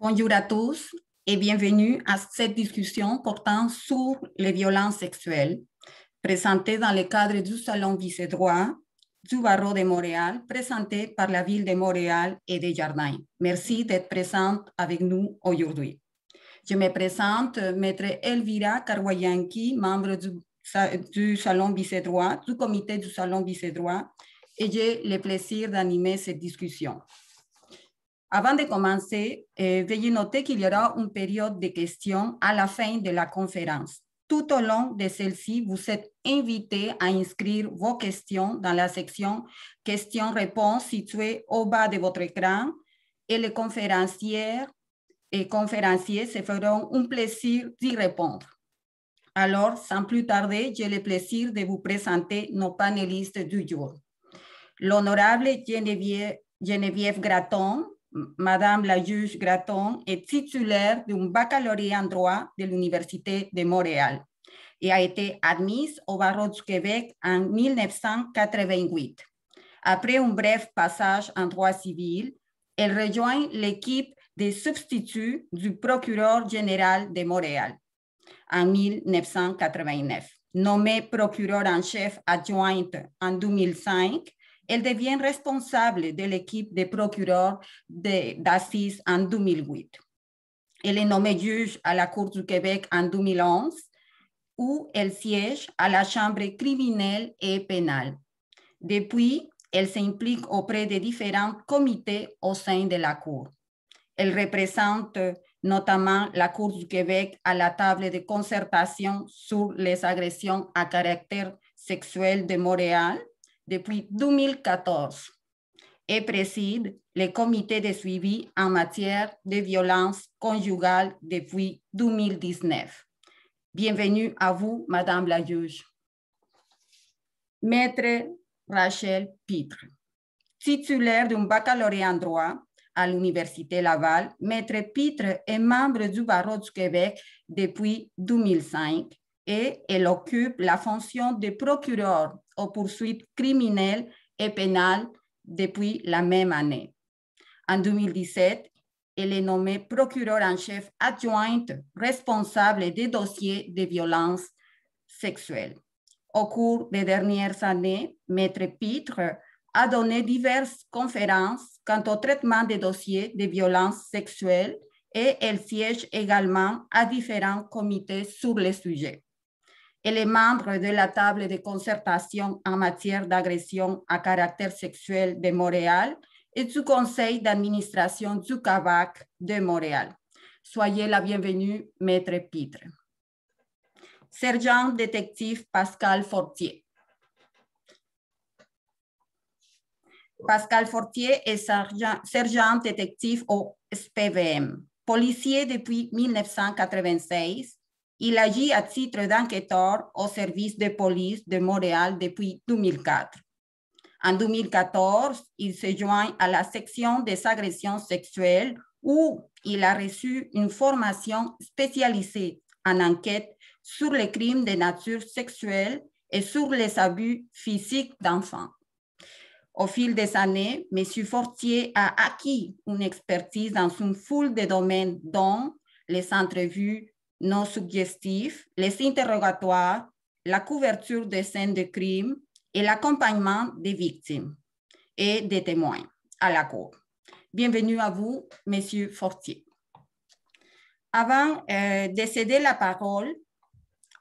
Bonjour à tous et bienvenue à cette discussion portant sur les violences sexuelles, présentée dans le cadre du Salon Vice-Droit du Barreau de Montréal, présenté par la Ville de Montréal et Desjardins. Merci d'être présente avec nous aujourd'hui. Je me présente, Maître Elvira Karwayanki, membre du Salon Vice-Droit, du comité du Salon Vice-Droit, et j'ai le plaisir d'animer cette discussion. Avant de commencer, veuillez noter qu'il y aura une période de questions à la fin de la conférence. Tout au long de celle-ci, vous êtes invités à inscrire vos questions dans la section questions-réponses située au bas de votre écran et les conférenciers se feront un plaisir d'y répondre. Alors, sans plus tarder, j'ai le plaisir de vous présenter nos panélistes du jour. L'honorable Geneviève Gratton, Madame la juge Gratton est titulaire d'un baccalauréat en droit de l'Université de Montréal et a été admise au barreau du Québec en 1988. Après un bref passage en droit civil, elle rejoint l'équipe des substituts du procureur général de Montréal en 1989. Nommée procureure en chef adjointe en 2005, elle devient responsable de l'équipe des procureurs d'assises en 2008. Elle est nommée juge à la Cour du Québec en 2011, où elle siège à la Chambre criminelle et pénale. Depuis, elle s'implique auprès de différents comités au sein de la Cour. Elle représente notamment la Cour du Québec à la table de concertation sur les agressions à caractère sexuel de Montréal depuis 2014 et préside le comité de suivi en matière de violence conjugale depuis 2019. Bienvenue à vous, Madame la juge. Maître Rachel Pitre, titulaire d'un baccalauréat en droit à l'Université Laval, Maître Pitre est membre du barreau du Québec depuis 2005 et elle occupe la fonction de procureur aux poursuites criminelles et pénales depuis la même année. En 2017, elle est nommée procureure en chef adjointe responsable des dossiers de violences sexuelles. Au cours des dernières années, Maître Pitre a donné diverses conférences quant au traitement des dossiers de violences sexuelles et elle siège également à différents comités sur le sujet. Elle est membre de la table de concertation en matière d'agression à caractère sexuel de Montréal et du conseil d'administration du CAVAC de Montréal. Soyez la bienvenue, Maître Pitre. Sergent détective Pascal Fortier. Pascal Fortier est sergent détective au SPVM. Policier depuis 1996, il agit à titre d'enquêteur au service de police de Montréal depuis 2004. En 2014, il se joint à la section des agressions sexuelles où il a reçu une formation spécialisée en enquête sur les crimes de nature sexuelle et sur les abus physiques d'enfants. Au fil des années, M. Fortier a acquis une expertise dans une foule de domaines dont les entrevues non suggestives, les interrogatoires, la couverture des scènes de crime et l'accompagnement des victimes et des témoins à la Cour. Bienvenue à vous, M. Fortier. Avant de céder la parole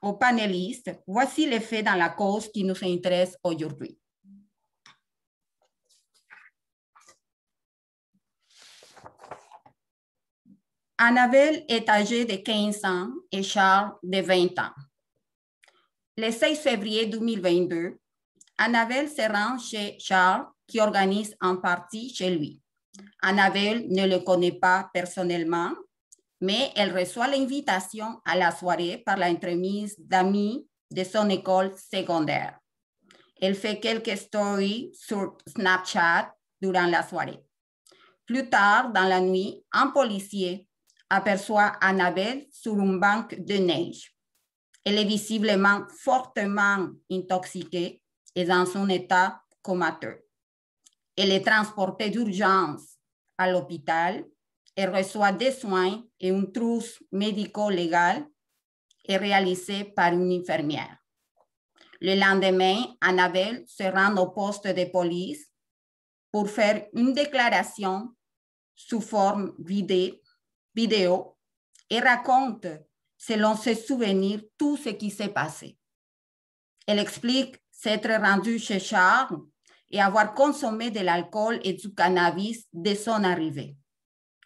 aux panélistes, voici les faits dans la cause qui nous intéresse aujourd'hui. Annabelle est âgée de 15 ans et Charles de 20 ans. Le 16 février 2022, Annabelle se rend chez Charles qui organise un party chez lui. Annabelle ne le connaît pas personnellement, mais elle reçoit l'invitation à la soirée par l'entremise d'amis de son école secondaire. Elle fait quelques stories sur Snapchat durant la soirée. Plus tard dans la nuit, un policier aperçoit Annabelle sur une banque de neige. Elle est visiblement fortement intoxiquée et dans un état comateux. Elle est transportée d'urgence à l'hôpital Elle reçoit des soins et une trousse médico-légale est réalisée par une infirmière. Le lendemain, Annabelle se rend au poste de police pour faire une déclaration sous forme vidéo et raconte, selon ses souvenirs, tout ce qui s'est passé. Elle explique s'être rendue chez Charles et avoir consommé de l'alcool et du cannabis dès son arrivée.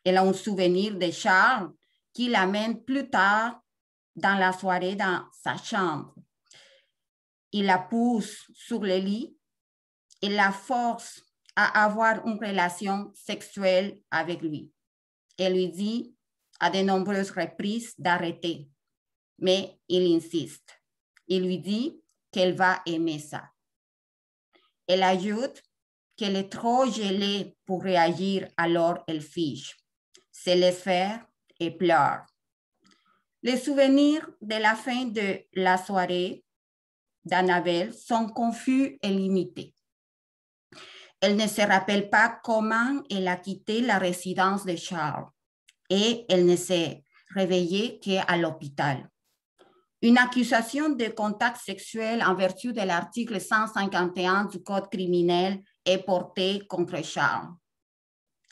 Elle a un souvenir de Charles qui l'amène plus tard dans la soirée dans sa chambre. Il la pousse sur le lit et la force à avoir une relation sexuelle avec lui. Elle lui dit à de nombreuses reprises d'arrêter, mais il insiste. Il lui dit qu'elle va aimer ça. Elle ajoute qu'elle est trop gelée pour réagir, alors elle fige, se laisse faire et pleure. Les souvenirs de la fin de la soirée d'Annabelle sont confus et limités. Elle ne se rappelle pas comment elle a quitté la résidence de Charles et elle ne s'est réveillée qu'à l'hôpital. Une accusation de contact sexuel en vertu de l'article 151 du Code criminel est portée contre Charles.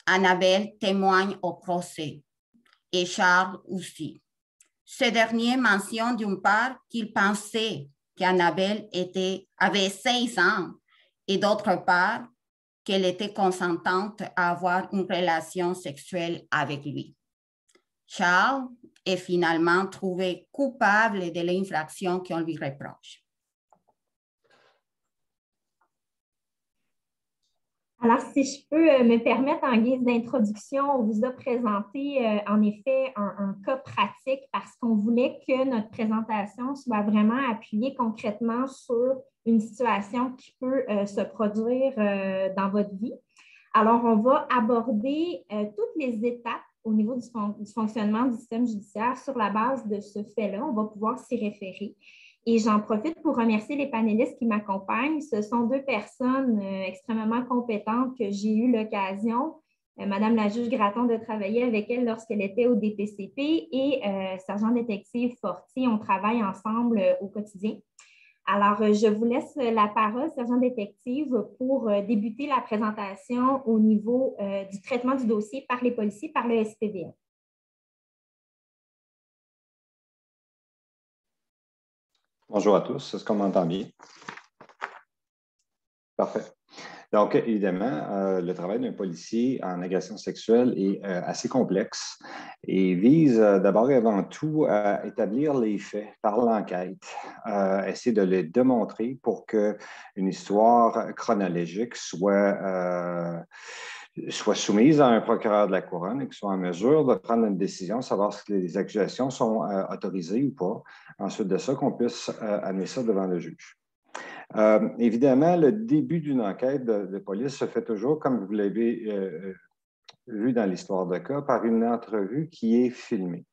Annabelle témoigne au procès et Charles aussi. Ce dernier mentionne d'une part qu'il pensait qu'Annabelle avait 16 ans et d'autre part qu'elle était consentante à avoir une relation sexuelle avec lui. Charles est finalement trouvé coupable de l'infraction qu'on lui reproche. Alors, si je peux me permettre en guise d'introduction, on vous a présenté en effet un cas pratique parce qu'on voulait que notre présentation soit vraiment appuyée concrètement sur une situation qui peut se produire dans votre vie. Alors, on va aborder toutes les étapes au niveau du fonctionnement du système judiciaire sur la base de ce fait-là. On va pouvoir s'y référer. Et j'en profite pour remercier les panélistes qui m'accompagnent. Ce sont deux personnes extrêmement compétentes que j'ai eu l'occasion, Madame la juge Gratton, de travailler avec elle lorsqu'elle était au DPCP et sergent détective Fortier. On travaille ensemble au quotidien. Alors, je vous laisse la parole, sergent détective, pour débuter la présentation au niveau du traitement du dossier par les policiers, par le SPVM. Bonjour à tous, est-ce qu'on m'entend bien? Parfait. Donc, évidemment, le travail d'un policier en agression sexuelle est assez complexe et vise d'abord et avant tout à établir les faits par l'enquête, essayer de les démontrer pour qu'une histoire chronologique soit soumise à un procureur de la Couronne et qu'il soit en mesure de prendre une décision, savoir si les accusations sont autorisées ou pas. Ensuite de ça, qu'on puisse amener ça devant le juge. Évidemment, le début d'une enquête de police se fait toujours, comme vous l'avez vu dans l'histoire de cas, par une entrevue qui est filmée.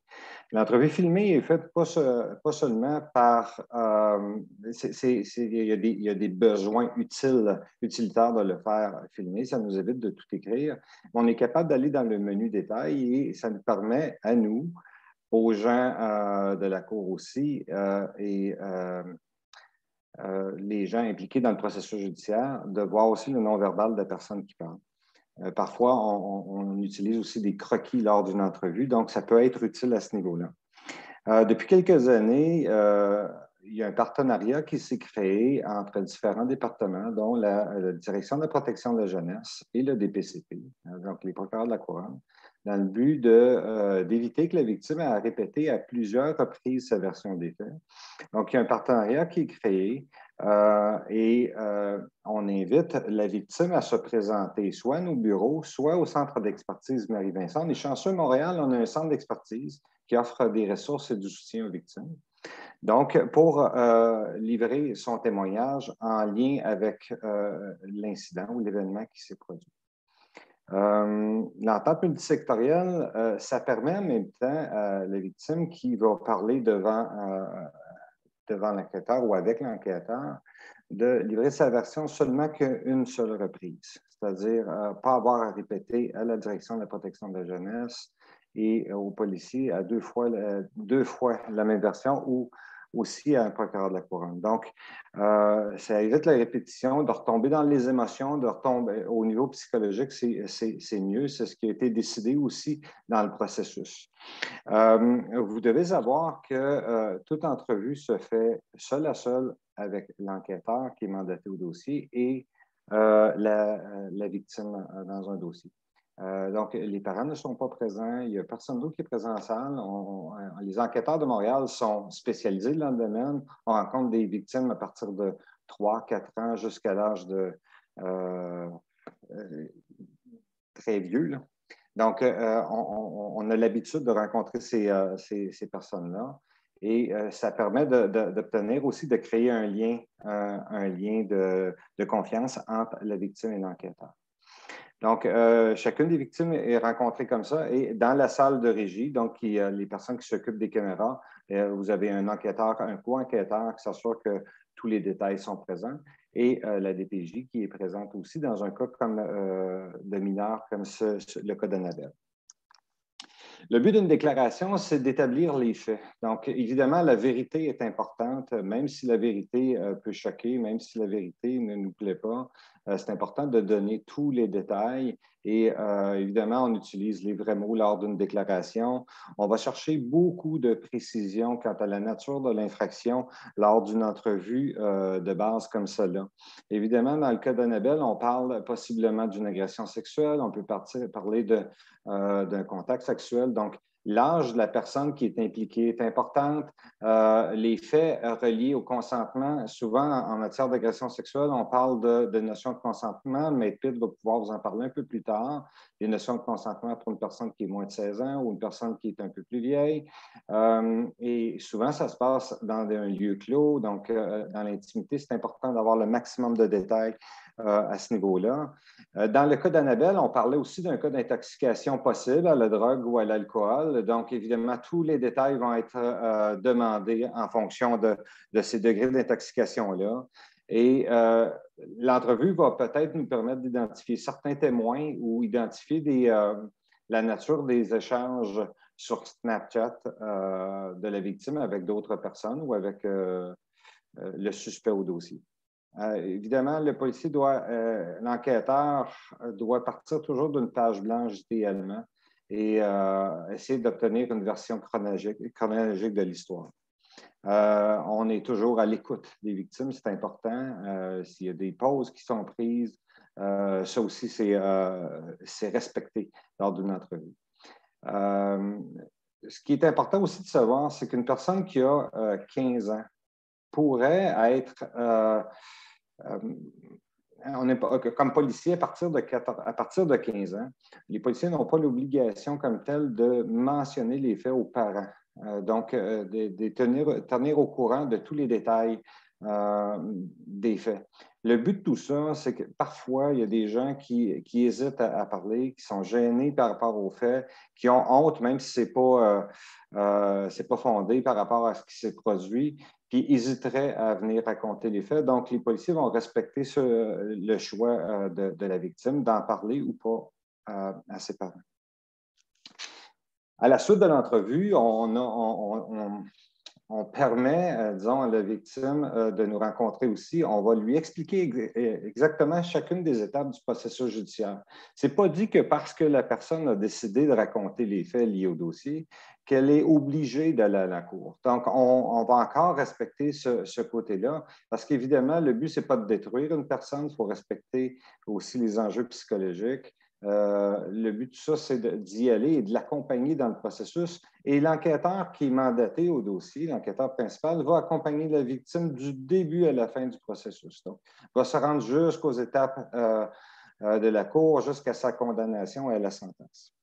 L'entrevue filmée est faite pas seulement par... il y a des besoins utilitaires de le faire filmer. Ça nous évite de tout écrire. On est capable d'aller dans le menu détail et ça nous permet à nous, aux gens de la Cour aussi, les gens impliqués dans le processus judiciaire, de voir aussi le non-verbal de la personne qui parle. Parfois, on utilise aussi des croquis lors d'une entrevue, donc ça peut être utile à ce niveau-là. Depuis quelques années, il y a un partenariat qui s'est créé entre différents départements, dont la Direction de la protection de la jeunesse et le DPCP, donc les procureurs de la Couronne, dans le but d'éviter que la victime ait répété à plusieurs reprises sa version des faits. Donc, il y a un partenariat qui est créé et on invite la victime à se présenter soit à nos bureaux, soit au centre d'expertise Marie-Vincent. On est chanceux, Montréal, on a un centre d'expertise qui offre des ressources et du soutien aux victimes. Donc, pour livrer son témoignage en lien avec l'incident ou l'événement qui s'est produit. L'entente multisectorielle, ça permet en même temps à la victime qui va parler devant l'enquêteur ou avec l'enquêteur de livrer sa version seulement qu'une seule reprise. c'est-à-dire pas avoir à répéter à la direction de la protection de la jeunesse et aux policiers à deux fois la même version ou aussi à un procureur de la couronne. Donc, ça évite la répétition, de retomber dans les émotions, de retomber au niveau psychologique, c'est mieux. C'est ce qui a été décidé aussi dans le processus. Vous devez savoir que toute entrevue se fait seul à seul avec l'enquêteur qui est mandaté au dossier et la victime dans un dossier. Donc, les parents ne sont pas présents, il n'y a personne d'autre qui est présent en salle. Les enquêteurs de Montréal sont spécialisés dans le domaine. On rencontre des victimes à partir de 3-4 ans jusqu'à l'âge de très vieux, là. Donc, on a l'habitude de rencontrer ces personnes-là et ça permet d'obtenir aussi, de créer un lien de confiance entre la victime et l'enquêteur. Donc, chacune des victimes est rencontrée comme ça et dans la salle de régie, donc les personnes qui s'occupent des caméras, vous avez un enquêteur, un co-enquêteur qui s'assure que tous les détails sont présents et la DPJ qui est présente aussi dans un cas comme de mineur comme le cas d'Annabelle. Le but d'une déclaration, c'est d'établir les faits. Donc, évidemment, la vérité est importante, même si la vérité peut choquer, même si la vérité ne nous plaît pas. C'est important de donner tous les détails et évidemment, on utilise les vrais mots lors d'une déclaration. On va chercher beaucoup de précision quant à la nature de l'infraction lors d'une entrevue de base comme celle-là. Évidemment, dans le cas d'Annabelle, on parle possiblement d'une agression sexuelle, on peut parler d'un contact sexuel. Donc, l'âge de la personne qui est impliquée est importante. Les faits reliés au consentement, souvent en matière d'agression sexuelle, on parle de notion de consentement, mais Pitt va pouvoir vous en parler un peu plus tard. Les notions de consentement pour une personne qui est moins de 16 ans ou une personne qui est un peu plus vieille. Et souvent, ça se passe dans un lieu clos, donc dans l'intimité, c'est important d'avoir le maximum de détails à ce niveau-là. Dans le cas d'Annabelle, on parlait aussi d'un cas d'intoxication possible à la drogue ou à l'alcool. Donc, évidemment, tous les détails vont être demandés en fonction de ces degrés d'intoxication-là. Et l'entrevue va peut-être nous permettre d'identifier certains témoins ou identifier la nature des échanges sur Snapchat de la victime avec d'autres personnes ou avec le suspect au dossier. Évidemment, le policier l'enquêteur doit partir toujours d'une page blanche idéalement et essayer d'obtenir une version chronologique de l'histoire. On est toujours à l'écoute des victimes, c'est important. S'il y a des pauses qui sont prises, ça aussi, c'est respecté lors d'une entrevue. Ce qui est important aussi de savoir, c'est qu'une personne qui a 15 ans pourrait être... comme policier, à partir de 15 ans, les policiers n'ont pas l'obligation comme telle de mentionner les faits aux parents. Donc, de tenir au courant de tous les détails des faits. Le but de tout ça, c'est que parfois, il y a des gens qui hésitent à parler, qui sont gênés par rapport aux faits, qui ont honte, même si ce n'est pas fondé par rapport à ce qui s'est produit, puis hésiteraient à venir raconter les faits. Donc, les policiers vont respecter le choix de la victime d'en parler ou pas à ses parents. À la suite de l'entrevue, on permet, disons, à la victime de nous rencontrer aussi. On va lui expliquer exactement chacune des étapes du processus judiciaire. Ce n'est pas dit que parce que la personne a décidé de raconter les faits liés au dossier, qu'elle est obligée d'aller à la cour. Donc, on va encore respecter ce côté-là, parce qu'évidemment, le but, ce n'est pas de détruire une personne, il faut respecter aussi les enjeux psychologiques. Le but de ça, c'est d'y aller et de l'accompagner dans le processus. Et l'enquêteur qui est mandaté au dossier, l'enquêteur principal, va accompagner la victime du début à la fin du processus. Donc, va se rendre jusqu'aux étapes de la cour, jusqu'à sa condamnation et à la sentence.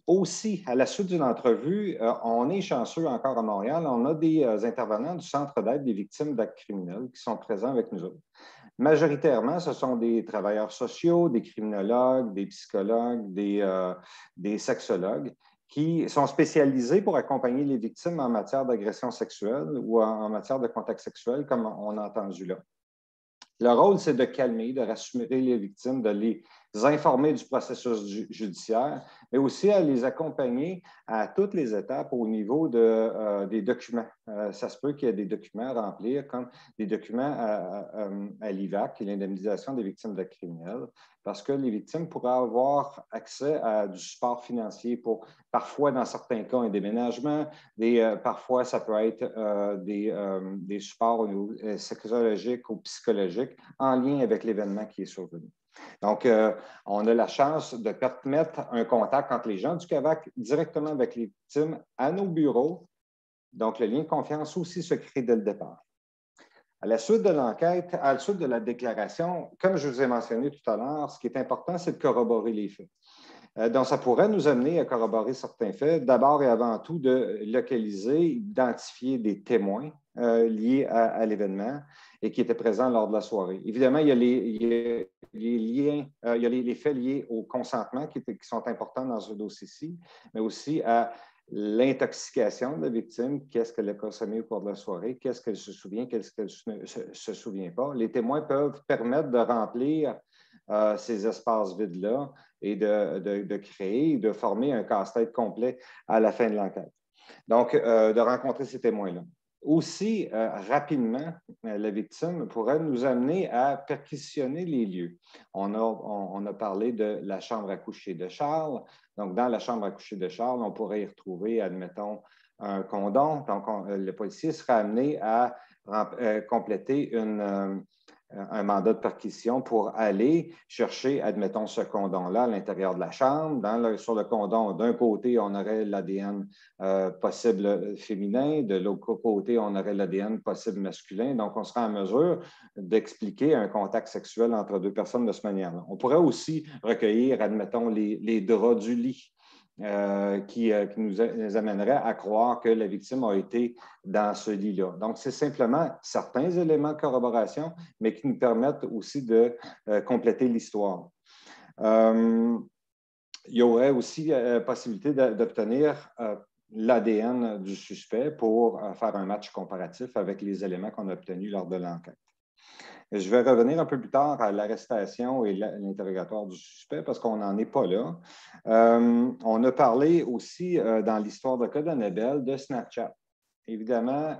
Aussi, à la suite d'une entrevue, on est chanceux encore à Montréal, on a des intervenants du Centre d'aide des victimes d'actes criminels qui sont présents avec nous autres. Majoritairement, ce sont des travailleurs sociaux, des criminologues, des psychologues, des sexologues qui sont spécialisés pour accompagner les victimes en matière d'agression sexuelle ou en matière de contact sexuel, comme on a entendu là. Le rôle, c'est de calmer, de rassurer les victimes, de les informer du processus judiciaire, mais aussi à les accompagner à toutes les étapes au niveau des documents. Ça se peut qu'il y ait des documents à remplir, comme des documents à l'IVAC, l'indemnisation des victimes d'actes criminels, parce que les victimes pourraient avoir accès à du support financier pour, parfois, dans certains cas, un déménagement, parfois, ça peut être des supports au niveau sexologique ou psychologique en lien avec l'événement qui est survenu. Donc, on a la chance de permettre un contact entre les gens du CAVAC directement avec les victimes à nos bureaux. Donc, le lien de confiance aussi se crée dès le départ. À la suite de l'enquête, à la suite de la déclaration, comme je vous ai mentionné tout à l'heure, ce qui est important, c'est de corroborer les faits. Donc, ça pourrait nous amener à corroborer certains faits. D'abord et avant tout, de localiser, identifier des témoins liés à l'événement et qui étaient présents lors de la soirée. Évidemment, il y a les faits liés au consentement qui sont importants dans ce dossier-ci, mais aussi à l'intoxication de la victime, qu'est-ce qu'elle a consommé au cours de la soirée, qu'est-ce qu'elle se souvient, qu'est-ce qu'elle ne se souvient pas. Les témoins peuvent permettre de remplir ces espaces vides-là et de créer, de former un casse-tête complet à la fin de l'enquête. Donc, de rencontrer ces témoins-là. Aussi, rapidement, la victime pourrait nous amener à perquisitionner les lieux. On a parlé de la chambre à coucher de Charles. Donc, dans la chambre à coucher de Charles, on pourrait y retrouver, admettons, un condom. Donc, le policier sera amené à compléter un mandat de perquisition pour aller chercher, admettons, ce condom-là à l'intérieur de la chambre. Sur le condom, d'un côté, on aurait l'ADN possible féminin, de l'autre côté, on aurait l'ADN possible masculin. Donc, on sera en mesure d'expliquer un contact sexuel entre deux personnes de cette manière-là. On pourrait aussi recueillir, admettons, les draps du lit. Qui nous amènerait à croire que la victime a été dans ce lit-là. Donc, c'est simplement certains éléments de corroboration, mais qui nous permettent aussi de compléter l'histoire. Il y aurait aussi possibilité d'obtenir l'ADN du suspect pour faire un match comparatif avec les éléments qu'on a obtenus lors de l'enquête. Je vais revenir un peu plus tard à l'arrestation et l'interrogatoire du suspect parce qu'on n'en est pas là. On a parlé aussi dans l'histoire de cas d'Annabelle de Snapchat. Évidemment,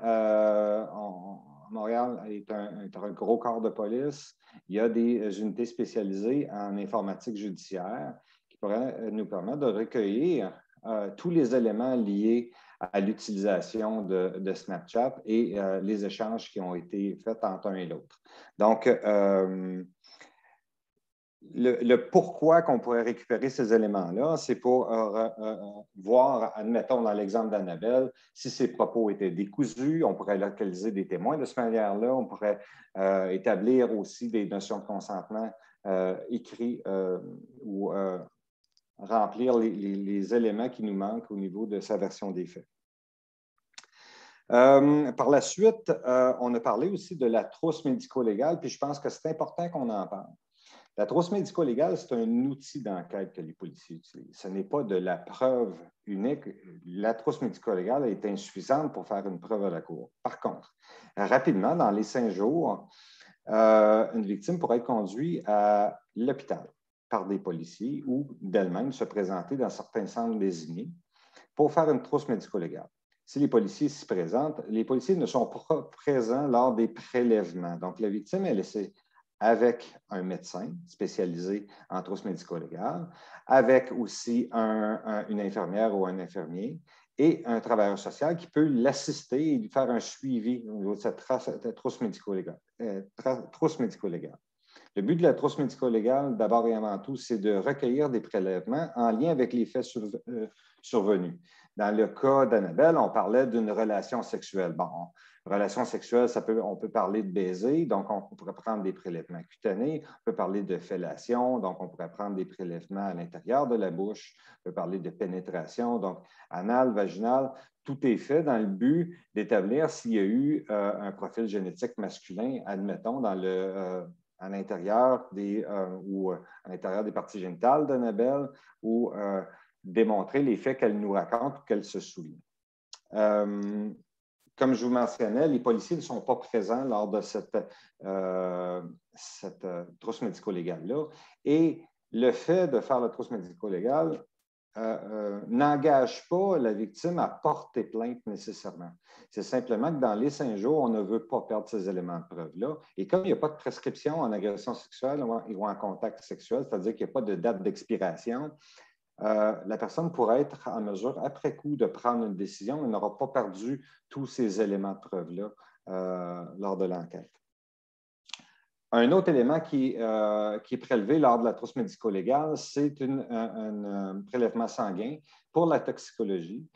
Montréal est un gros corps de police. Il y a des unités spécialisées en informatique judiciaire qui pourraient nous permettre de recueillir tous les éléments liés à l'utilisation de Snapchat et les échanges qui ont été faits entre un et l'autre. Donc, le pourquoi qu'on pourrait récupérer ces éléments-là, c'est pour voir, admettons dans l'exemple d'Annabelle, si ses propos étaient décousus, on pourrait localiser des témoins de cette manière-là, on pourrait établir aussi des notions de consentement écrits ou remplir les éléments qui nous manquent au niveau de sa version des faits. Par la suite, on a parlé aussi de la trousse médico-légale, puis je pense que c'est important qu'on en parle. La trousse médico-légale, c'est un outil d'enquête que les policiers utilisent. Ce n'est pas de la preuve unique. La trousse médico-légale est insuffisante pour faire une preuve à la cour. Par contre, rapidement, dans les 5 jours, une victime pourrait être conduite à l'hôpital par des policiers ou d'elle-même se présenter dans certains centres désignés pour faire une trousse médico-légale. Si les policiers s'y présentent, les policiers ne sont pas présents lors des prélèvements. Donc, la victime est laissée avec un médecin spécialisé en trousse médico-légale, avec aussi une infirmière ou un infirmier et un travailleur social qui peut l'assister et lui faire un suivi au niveau de cette trousse médico-légale. Le but de la trousse médico-légale, d'abord et avant tout, c'est de recueillir des prélèvements en lien avec les faits survenus. Dans le cas d'Annabelle, on parlait d'une relation sexuelle. Bon, relation sexuelle, on peut parler de baiser, donc on pourrait prendre des prélèvements cutanés, on peut parler de fellation, donc on pourrait prendre des prélèvements à l'intérieur de la bouche, on peut parler de pénétration, donc anal, vaginal, tout est fait dans le but d'établir s'il y a eu un profil génétique masculin, admettons, à l'intérieur des parties génitales d'Annabelle ou démontrer les faits qu'elle nous raconte ou qu'elle se souvient. comme je vous mentionnais, les policiers ne sont pas présents lors de cette trousse médico-légale-là. Et le fait de faire la trousse médico-légale n'engage pas la victime à porter plainte nécessairement. C'est simplement que dans les 5 jours, on ne veut pas perdre ces éléments de preuve-là. Et comme il n'y a pas de prescription en agression sexuelle ou en contact sexuel, c'est-à-dire qu'il n'y a pas de date d'expiration, la personne pourrait être en mesure, après coup, de prendre une décision et n'aura pas perdu tous ces éléments de preuve-là lors de l'enquête. Un autre élément qui est prélevé lors de la trousse médico-légale, c'est un prélèvement sanguin pour la toxicologie.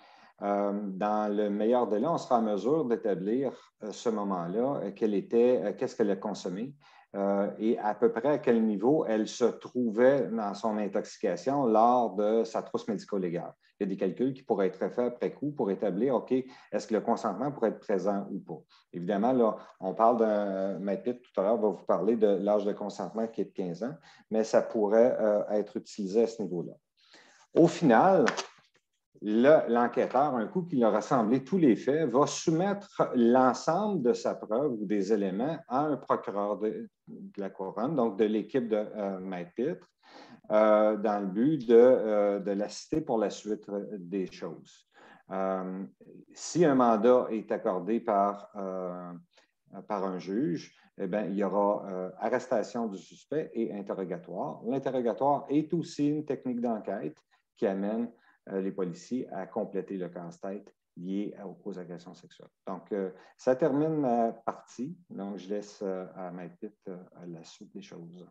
Dans le meilleur délai, on sera en mesure d'établir ce moment-là, qu'est-ce qu'elle a consommé et à peu près à quel niveau elle se trouvait dans son intoxication lors de sa trousse médico-légale. Il y a des calculs qui pourraient être faits après coup pour établir, OK, est-ce que le consentement pourrait être présent ou pas? Évidemment, là, on parle d'un Maître Pitt, tout à l'heure, va vous parler de l'âge de consentement qui est de 15 ans, mais ça pourrait être utilisé à ce niveau-là. Au final, l'enquêteur, un coup qu'il a rassemblé tous les faits, va soumettre l'ensemble de sa preuve ou des éléments à un procureur de la couronne, donc de l'équipe de Maître Pitt, dans le but de l'assister pour la suite des choses. Si un mandat est accordé par un juge, eh bien, il y aura arrestation du suspect et interrogatoire. L'interrogatoire est aussi une technique d'enquête qui amène les policiers à compléter le casse-tête lié aux agressions sexuelles. Donc, ça termine ma partie. Donc, je laisse à Maître Pitt la suite des choses.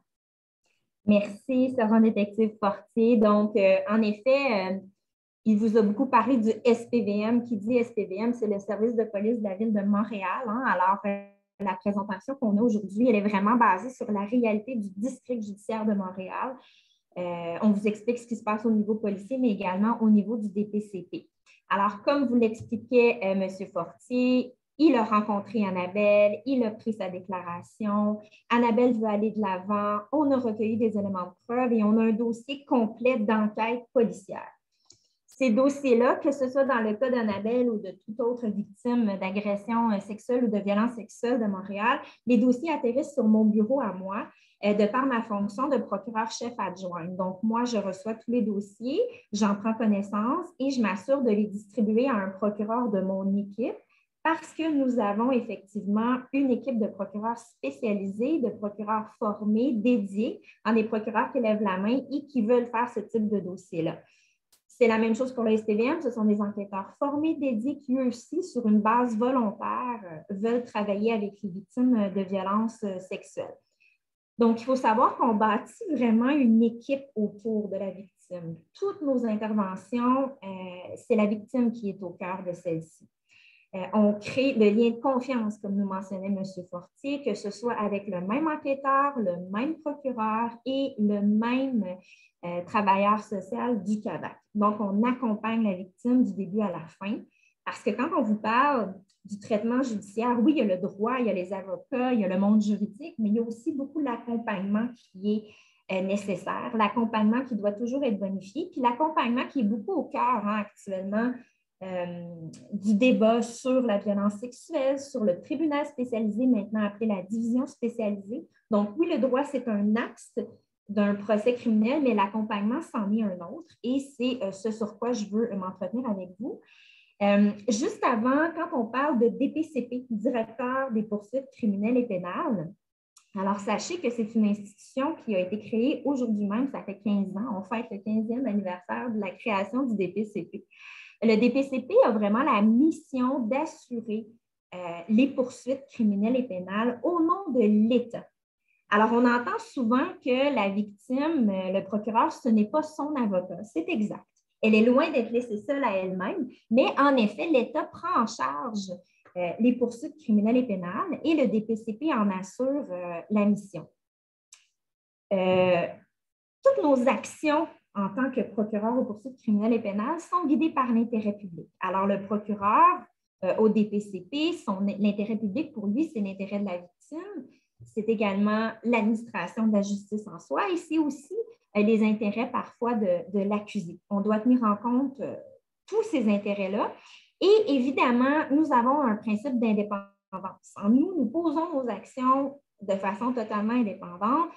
Merci, sergent détective Fortier. Donc, en effet, il vous a beaucoup parlé du SPVM. Qui dit SPVM, c'est le service de police de la Ville de Montréal. Hein? Alors, la présentation qu'on a aujourd'hui, elle est vraiment basée sur la réalité du district judiciaire de Montréal. On vous explique ce qui se passe au niveau policier, mais également au niveau du DPCP. Alors, comme vous l'expliquait M. Fortier, il a rencontré Annabelle, il a pris sa déclaration. Annabelle veut aller de l'avant. On a recueilli des éléments de preuve et on a un dossier complet d'enquête policière. Ces dossiers-là, que ce soit dans le cas d'Annabelle ou de toute autre victime d'agression sexuelle ou de violence sexuelle de Montréal, les dossiers atterrissent sur mon bureau à moi de par ma fonction de procureur-chef adjoint. Donc, moi, je reçois tous les dossiers, j'en prends connaissance et je m'assure de les distribuer à un procureur de mon équipe parce que nous avons effectivement une équipe de procureurs spécialisés, de procureurs formés, dédiés, en des procureurs qui lèvent la main et qui veulent faire ce type de dossier-là. C'est la même chose pour le SPVM, ce sont des enquêteurs formés, dédiés, qui eux aussi, sur une base volontaire, veulent travailler avec les victimes de violences sexuelles. Donc, il faut savoir qu'on bâtit vraiment une équipe autour de la victime. Toutes nos interventions, c'est la victime qui est au cœur de celle-ci. On crée le lien de confiance, comme nous mentionnait M. Fortier, que ce soit avec le même enquêteur, le même procureur et le même travailleur social du CADAC. Donc, on accompagne la victime du début à la fin, parce que quand on vous parle du traitement judiciaire, oui, il y a le droit, il y a les avocats, il y a le monde juridique, mais il y a aussi beaucoup l'accompagnement qui est nécessaire, l'accompagnement qui doit toujours être bonifié, puis l'accompagnement qui est beaucoup au cœur actuellement du débat sur la violence sexuelle, sur le tribunal spécialisé, maintenant appelé la division spécialisée. Donc, oui, le droit, c'est un axe d'un procès criminel, mais l'accompagnement, c'en est un autre et c'est ce sur quoi je veux m'entretenir avec vous. Juste avant, quand on parle de DPCP, directeur des poursuites criminelles et pénales, alors sachez que c'est une institution qui a été créée aujourd'hui même, ça fait 15 ans, on fête le 15e anniversaire de la création du DPCP. Le DPCP a vraiment la mission d'assurer les poursuites criminelles et pénales au nom de l'État. Alors, on entend souvent que la victime, le procureur, ce n'est pas son avocat. C'est exact. Elle est loin d'être laissée seule à elle-même, mais en effet, l'État prend en charge les poursuites criminelles et pénales et le DPCP en assure la mission. Toutes nos actions en tant que procureur aux poursuites criminelles et pénales sont guidées par l'intérêt public. Alors, le procureur au DPCP, l'intérêt public pour lui, c'est l'intérêt de la victime. C'est également l'administration de la justice en soi et c'est aussi les intérêts parfois de l'accusé. On doit tenir en compte tous ces intérêts-là Et évidemment, nous avons un principe d'indépendance. En nous posons nos actions de façon totalement indépendante,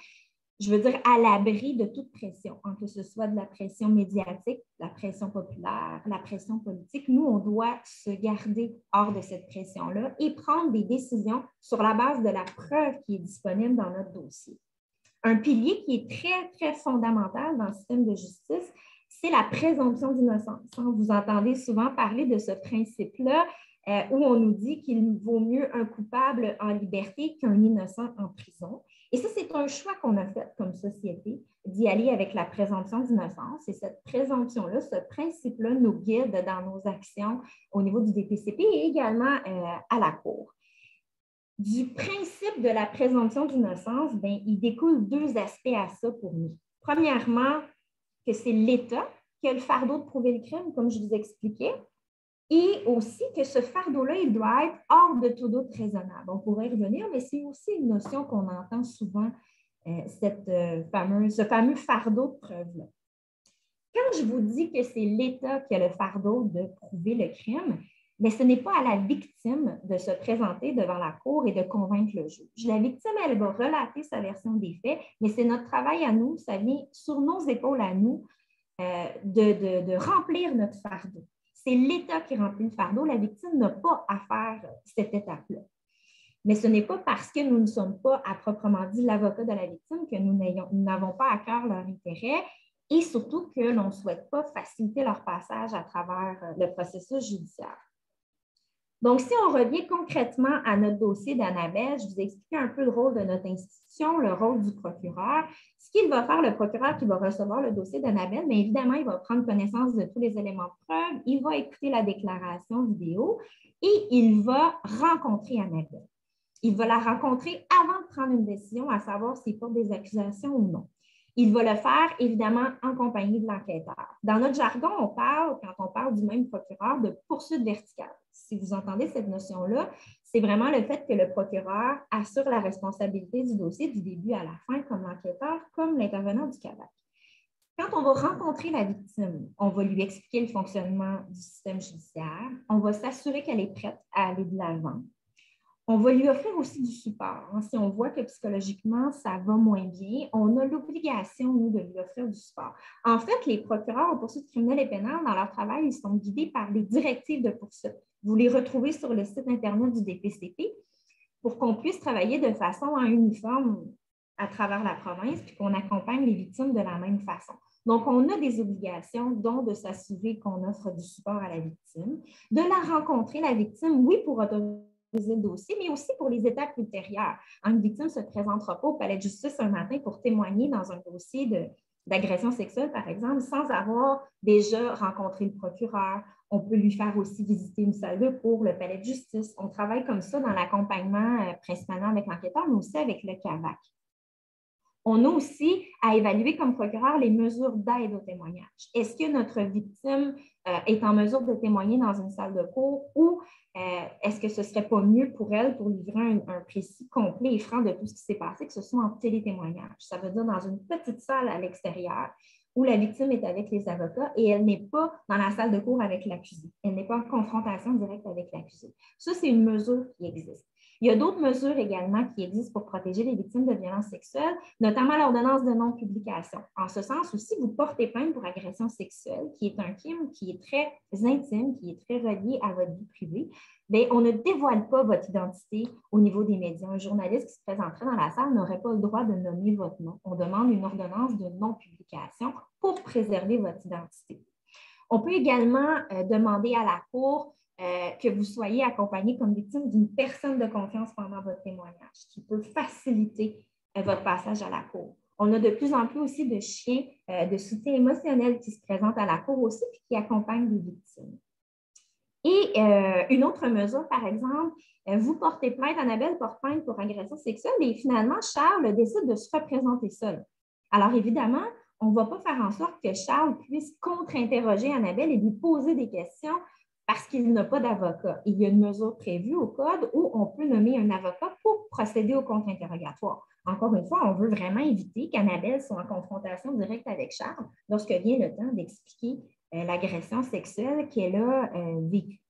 je veux dire à l'abri de toute pression, que ce soit de la pression médiatique, la pression populaire, la pression politique. Nous, on doit se garder hors de cette pression-là et prendre des décisions sur la base de la preuve qui est disponible dans notre dossier. Un pilier qui est très, très fondamental dans le système de justice, c'est la présomption d'innocence. Vous entendez souvent parler de ce principe-là où on nous dit qu'il vaut mieux un coupable en liberté qu'un innocent en prison. Et ça, c'est un choix qu'on a fait comme société, d'y aller avec la présomption d'innocence. Et cette présomption-là, ce principe-là nous guide dans nos actions au niveau du DPCP et également à la Cour. Du principe de la présomption d'innocence, il découle deux aspects à ça pour nous. Premièrement, que c'est l'État qui a le fardeau de prouver le crime, comme je vous expliquais, et aussi que ce fardeau-là, il doit être hors de tout doute raisonnable. On pourrait y revenir, mais c'est aussi une notion qu'on entend souvent, ce fameux fardeau de preuve-là. Quand je vous dis que c'est l'État qui a le fardeau de prouver le crime, mais ce n'est pas à la victime de se présenter devant la cour et de convaincre le juge. La victime, elle va relater sa version des faits, mais c'est notre travail à nous, ça vient sur nos épaules à nous de remplir notre fardeau. C'est l'État qui remplit le fardeau. La victime n'a pas à faire cette étape-là. Mais ce n'est pas parce que nous ne sommes pas, à proprement dit, l'avocat de la victime que nous n'avons pas à cœur leur intérêt et surtout que l'on ne souhaite pas faciliter leur passage à travers le processus judiciaire. Donc, si on revient concrètement à notre dossier d'Annabelle, je vous ai expliqué un peu le rôle de notre institution, le rôle du procureur. Ce qu'il va faire, le procureur qui va recevoir le dossier d'Annabelle, bien évidemment, il va prendre connaissance de tous les éléments de preuve, il va écouter la déclaration vidéo et il va rencontrer Annabelle. Il va la rencontrer avant de prendre une décision, à savoir s'il porte des accusations ou non. Il va le faire, évidemment, en compagnie de l'enquêteur. Dans notre jargon, on parle, quand on parle du même procureur, de poursuite verticale. Si vous entendez cette notion-là, c'est vraiment le fait que le procureur assure la responsabilité du dossier du début à la fin, comme l'enquêteur, comme l'intervenant du CAVAC. Quand on va rencontrer la victime, on va lui expliquer le fonctionnement du système judiciaire, on va s'assurer qu'elle est prête à aller de l'avant. On va lui offrir aussi du support. Si on voit que psychologiquement, ça va moins bien, on a l'obligation, nous, de lui offrir du support. En fait, les procureurs en poursuite criminelle et pénale, dans leur travail, ils sont guidés par les directives de poursuite. Vous les retrouvez sur le site Internet du DPCP pour qu'on puisse travailler de façon uniforme à travers la province puis qu'on accompagne les victimes de la même façon. Donc, on a des obligations, dont de s'assurer qu'on offre du support à la victime, de la rencontrer, la victime, oui, pour autoriser le dossier, mais aussi pour les étapes ultérieures. Une victime ne se présentera pas au palais de justice un matin pour témoigner dans un dossier d'agression sexuelle, par exemple, sans avoir déjà rencontré le procureur. On peut lui faire aussi visiter une salle de cour, le palais de justice. On travaille comme ça dans l'accompagnement, principalement avec l'enquêteur, mais aussi avec le CAVAC. On a aussi à évaluer comme procureur les mesures d'aide au témoignage. Est-ce que notre victime est en mesure de témoigner dans une salle de cour ou est-ce que ce ne serait pas mieux pour elle pour livrer un précis complet et franc de tout ce qui s'est passé, que ce soit en télétémoignage? Ça veut dire dans une petite salle à l'extérieur où la victime est avec les avocats et elle n'est pas dans la salle de cour avec l'accusé. Elle n'est pas en confrontation directe avec l'accusé. Ça, c'est une mesure qui existe. Il y a d'autres mesures également qui existent pour protéger les victimes de violences sexuelles, notamment l'ordonnance de non-publication. En ce sens, si vous portez plainte pour agression sexuelle, qui est un crime qui est très intime, qui est très relié à votre vie privée, bien, on ne dévoile pas votre identité au niveau des médias. Un journaliste qui se présenterait dans la salle n'aurait pas le droit de nommer votre nom. On demande une ordonnance de non-publication pour préserver votre identité. On peut également demander à la Cour que vous soyez accompagné comme victime d'une personne de confiance pendant votre témoignage, qui peut faciliter votre passage à la cour. On a de plus en plus aussi de chiens de soutien émotionnel qui se présentent à la cour aussi et qui accompagnent les victimes. Et une autre mesure, par exemple, vous portez plainte, Annabelle porte plainte pour agression sexuelle et finalement, Charles décide de se représenter seul. Alors évidemment, on ne va pas faire en sorte que Charles puisse contre-interroger Annabelle et lui poser des questions parce qu'il n'a pas d'avocat. Il y a une mesure prévue au Code où on peut nommer un avocat pour procéder au contre-interrogatoire. Encore une fois, on veut vraiment éviter qu'Annabelle soit en confrontation directe avec Charles lorsque vient le temps d'expliquer l'agression sexuelle qu'elle a vécue.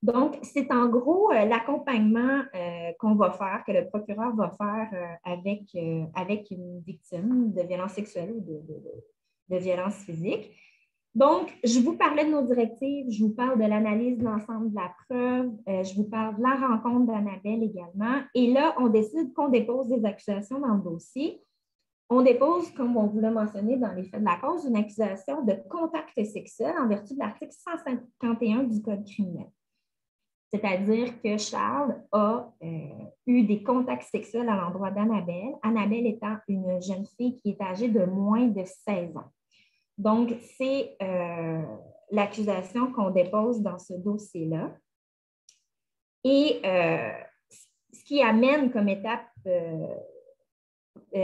Donc, c'est en gros l'accompagnement qu'on va faire, que le procureur va faire avec une victime de violence sexuelle ou de violence physique. Donc, je vous parlais de nos directives, je vous parle de l'analyse de l'ensemble de la preuve, je vous parle de la rencontre d'Annabelle également. Et là, on décide qu'on dépose des accusations dans le dossier. On dépose, comme on vous l'a mentionné dans les faits de la cause, une accusation de contact sexuel en vertu de l'article 151 du Code criminel. C'est-à-dire que Charles a eu des contacts sexuels à l'endroit d'Annabelle, Annabelle étant une jeune fille qui est âgée de moins de 16 ans. Donc, c'est l'accusation qu'on dépose dans ce dossier-là. Et ce qui amène comme étape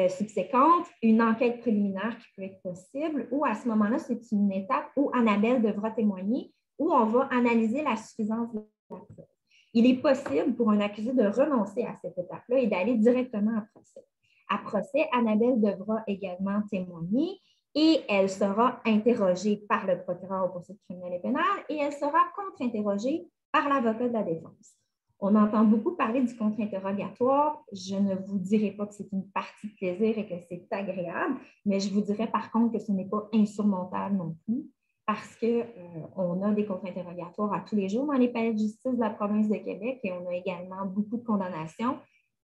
subséquente une enquête préliminaire qui peut être possible, ou à ce moment-là, c'est une étape où Annabelle devra témoigner, où on va analyser la suffisance de la preuve. Il est possible pour un accusé de renoncer à cette étape-là et d'aller directement à procès. À procès, Annabelle devra également témoigner et elle sera interrogée par le procureur aux poursuites criminelles et pénales et elle sera contre-interrogée par l'avocat de la défense. On entend beaucoup parler du contre-interrogatoire. Je ne vous dirai pas que c'est une partie de plaisir et que c'est agréable, mais je vous dirais par contre que ce n'est pas insurmontable non plus parce qu'on a des contre-interrogatoires à tous les jours dans les palais de justice de la province de Québec et on a également beaucoup de condamnations,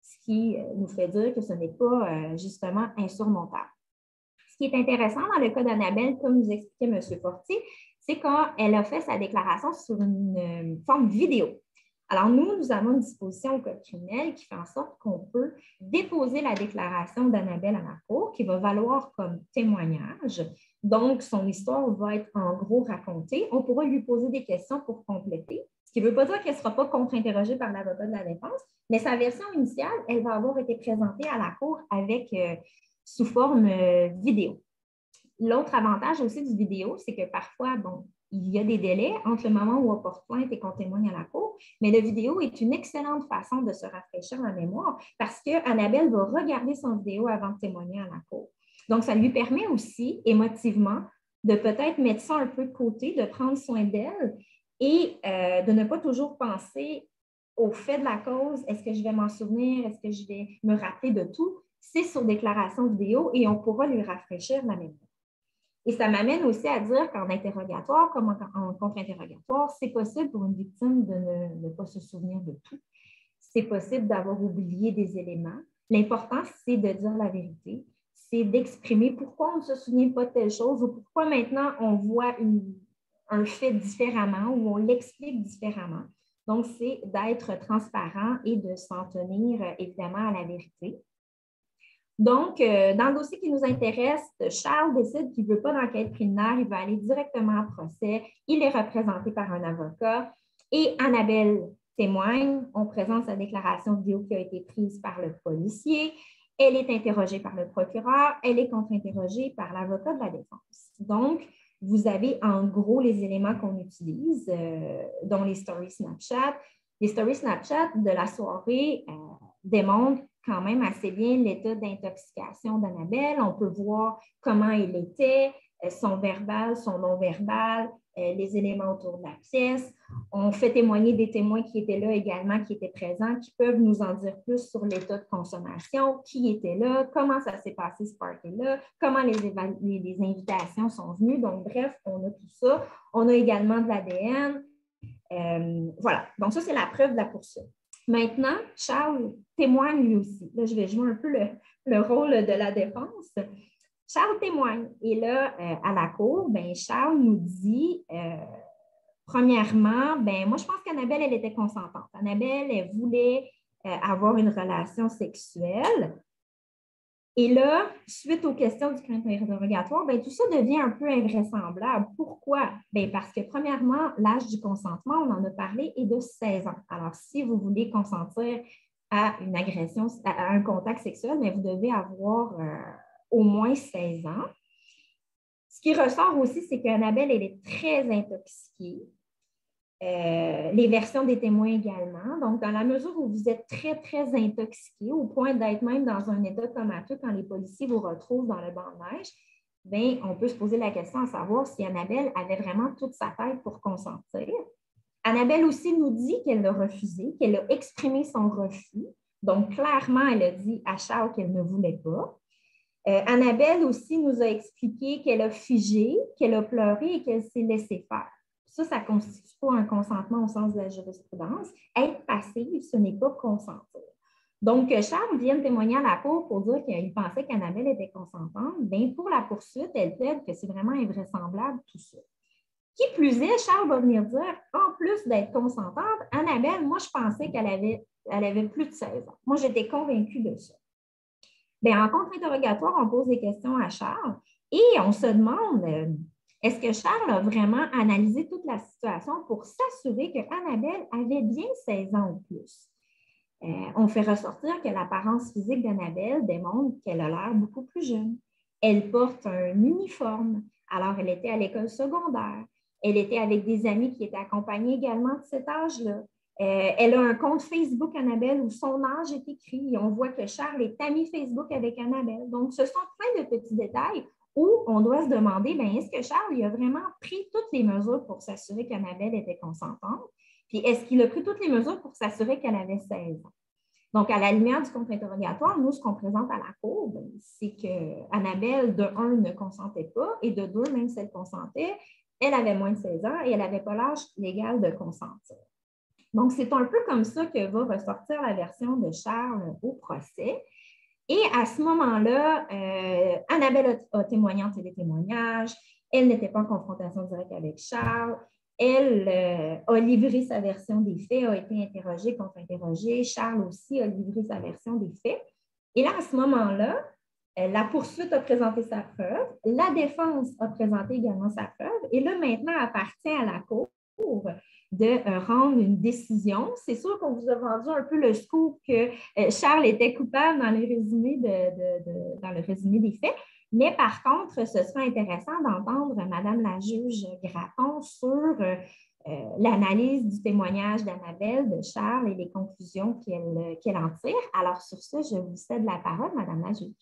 ce qui nous fait dire que ce n'est pas justement insurmontable. Ce qui est intéressant dans le cas d'Annabelle, comme nous expliquait M. Fortier, c'est quand elle a fait sa déclaration sur une forme vidéo. Alors, nous avons une disposition au Code criminel qui fait en sorte qu'on peut déposer la déclaration d'Annabelle à la cour, qui va valoir comme témoignage. Donc, son histoire va être en gros racontée. On pourra lui poser des questions pour compléter, ce qui ne veut pas dire qu'elle ne sera pas contre-interrogée par l'avocat de la défense, mais sa version initiale, elle va avoir été présentée à la cour avec sous forme vidéo. L'autre avantage aussi du vidéo, c'est que parfois, il y a des délais entre le moment où on porte plainte et qu'on témoigne à la cour, mais la vidéo est une excellente façon de se rafraîchir la mémoire parce qu'Annabelle va regarder son vidéo avant de témoigner à la cour. Donc, ça lui permet aussi, émotivement, de peut-être mettre ça un peu de côté, de prendre soin d'elle et de ne pas toujours penser au fait de la cause. Est-ce que je vais m'en souvenir? Est-ce que je vais me rappeler de tout? C'est sur déclaration vidéo et on pourra lui rafraîchir la mémoire. Et ça m'amène aussi à dire qu'en interrogatoire, comme en contre-interrogatoire, c'est possible pour une victime de ne pas se souvenir de tout. C'est possible d'avoir oublié des éléments. L'important, c'est de dire la vérité. C'est d'exprimer pourquoi on ne se souvient pas de telle chose ou pourquoi maintenant on voit un fait différemment ou on l'explique différemment. Donc, c'est d'être transparent et de s'en tenir évidemment à la vérité. Donc, dans le dossier qui nous intéresse, Charles décide qu'il ne veut pas d'enquête préliminaire, il veut aller directement au procès. Il est représenté par un avocat et Annabelle témoigne. On présente sa déclaration vidéo qui a été prise par le policier. Elle est interrogée par le procureur. Elle est contre-interrogée par l'avocat de la défense. Donc, vous avez en gros les éléments qu'on utilise, dont les stories Snapchat. Les stories Snapchat de la soirée démontrent quand même assez bien l'état d'intoxication d'Annabelle. On peut voir comment elle était, son verbal, son non-verbal, les éléments autour de la pièce. On fait témoigner des témoins qui étaient là également, qui étaient présents, qui peuvent nous en dire plus sur l'état de consommation, qui était là, comment ça s'est passé ce party-là, comment les invitations sont venues. Donc, bref, on a tout ça. On a également de l'ADN. Voilà. Donc, ça, c'est la preuve de la poursuite. Maintenant, Charles témoigne lui aussi. Là, je vais jouer un peu le rôle de la défense. Charles témoigne. Et là, à la cour, Charles nous dit, premièrement, moi, je pense qu'Annabelle, elle était consentante. Annabelle, elle voulait avoir une relation sexuelle. Et là, suite aux questions du contre-interrogatoire, tout ça devient un peu invraisemblable. Pourquoi? Parce que, premièrement, l'âge du consentement, on en a parlé, est de 16 ans. Alors, si vous voulez consentir à une agression, à un contact sexuel, vous devez avoir au moins 16 ans. Ce qui ressort aussi, c'est qu'Annabelle, elle est très intoxiquée. Les versions des témoins également. Donc, dans la mesure où vous êtes très, très intoxiqué, au point d'être même dans un état comateux quand les policiers vous retrouvent dans le banc de neige, on peut se poser la question à savoir si Annabelle avait vraiment toute sa tête pour consentir. Annabelle aussi nous dit qu'elle l'a refusé, qu'elle a exprimé son refus. Donc, clairement, elle a dit à Charles qu'elle ne voulait pas. Annabelle aussi nous a expliqué qu'elle a figé, qu'elle a pleuré et qu'elle s'est laissée faire. Ça ne constitue pas un consentement au sens de la jurisprudence. Être passive, ce n'est pas consentir. Donc, Charles vient témoigner à la cour pour dire qu'il pensait qu'Annabelle était consentante. Bien, pour la poursuite, elle plaide que c'est vraiment invraisemblable tout ça. Qui plus est, Charles va venir dire, en plus d'être consentante, Annabelle, moi, je pensais qu'elle avait plus de 16 ans. Moi, j'étais convaincue de ça. Bien, en contre-interrogatoire, on pose des questions à Charles et on se demande, est-ce que Charles a vraiment analysé toute la situation pour s'assurer qu'Annabelle avait bien 16 ans ou plus? On fait ressortir que l'apparence physique d'Annabelle démontre qu'elle a l'air beaucoup plus jeune. Elle porte un uniforme, alors elle était à l'école secondaire. Elle était avec des amis qui étaient accompagnés également de cet âge-là. Elle a un compte Facebook, Annabelle, où son âge est écrit. Et on voit que Charles est ami Facebook avec Annabelle. Donc, ce sont plein de petits détails où on doit se demander, bien, est-ce que Charles a vraiment pris toutes les mesures pour s'assurer qu'Annabelle était consentante? Puis, est-ce qu'il a pris toutes les mesures pour s'assurer qu'elle avait 16 ans? Donc, à la lumière du contre-interrogatoire, nous, ce qu'on présente à la cour, c'est qu'Annabelle, de 1, ne consentait pas, et de 2, même si elle consentait, elle avait moins de 16 ans et elle n'avait pas l'âge légal de consentir. Donc, c'est un peu comme ça que va ressortir la version de Charles au procès. Et à ce moment-là, Annabelle a témoigné en télétémoignage. Elle n'était pas en confrontation directe avec Charles. Elle a livré sa version des faits, a été interrogée, contre-interrogée. Charles aussi a livré sa version des faits. Et là, à ce moment-là, la poursuite a présenté sa preuve. La défense a présenté également sa preuve. Et là, maintenant, appartient à la cour de rendre une décision. C'est sûr qu'on vous a vendu un peu le scoop que Charles était coupable dans le résumé des faits, mais par contre, ce sera intéressant d'entendre Madame la juge Gratton sur l'analyse du témoignage d'Annabelle, de Charles et les conclusions qu'elle en tire. Alors, sur ce, je vous cède la parole, Madame la juge.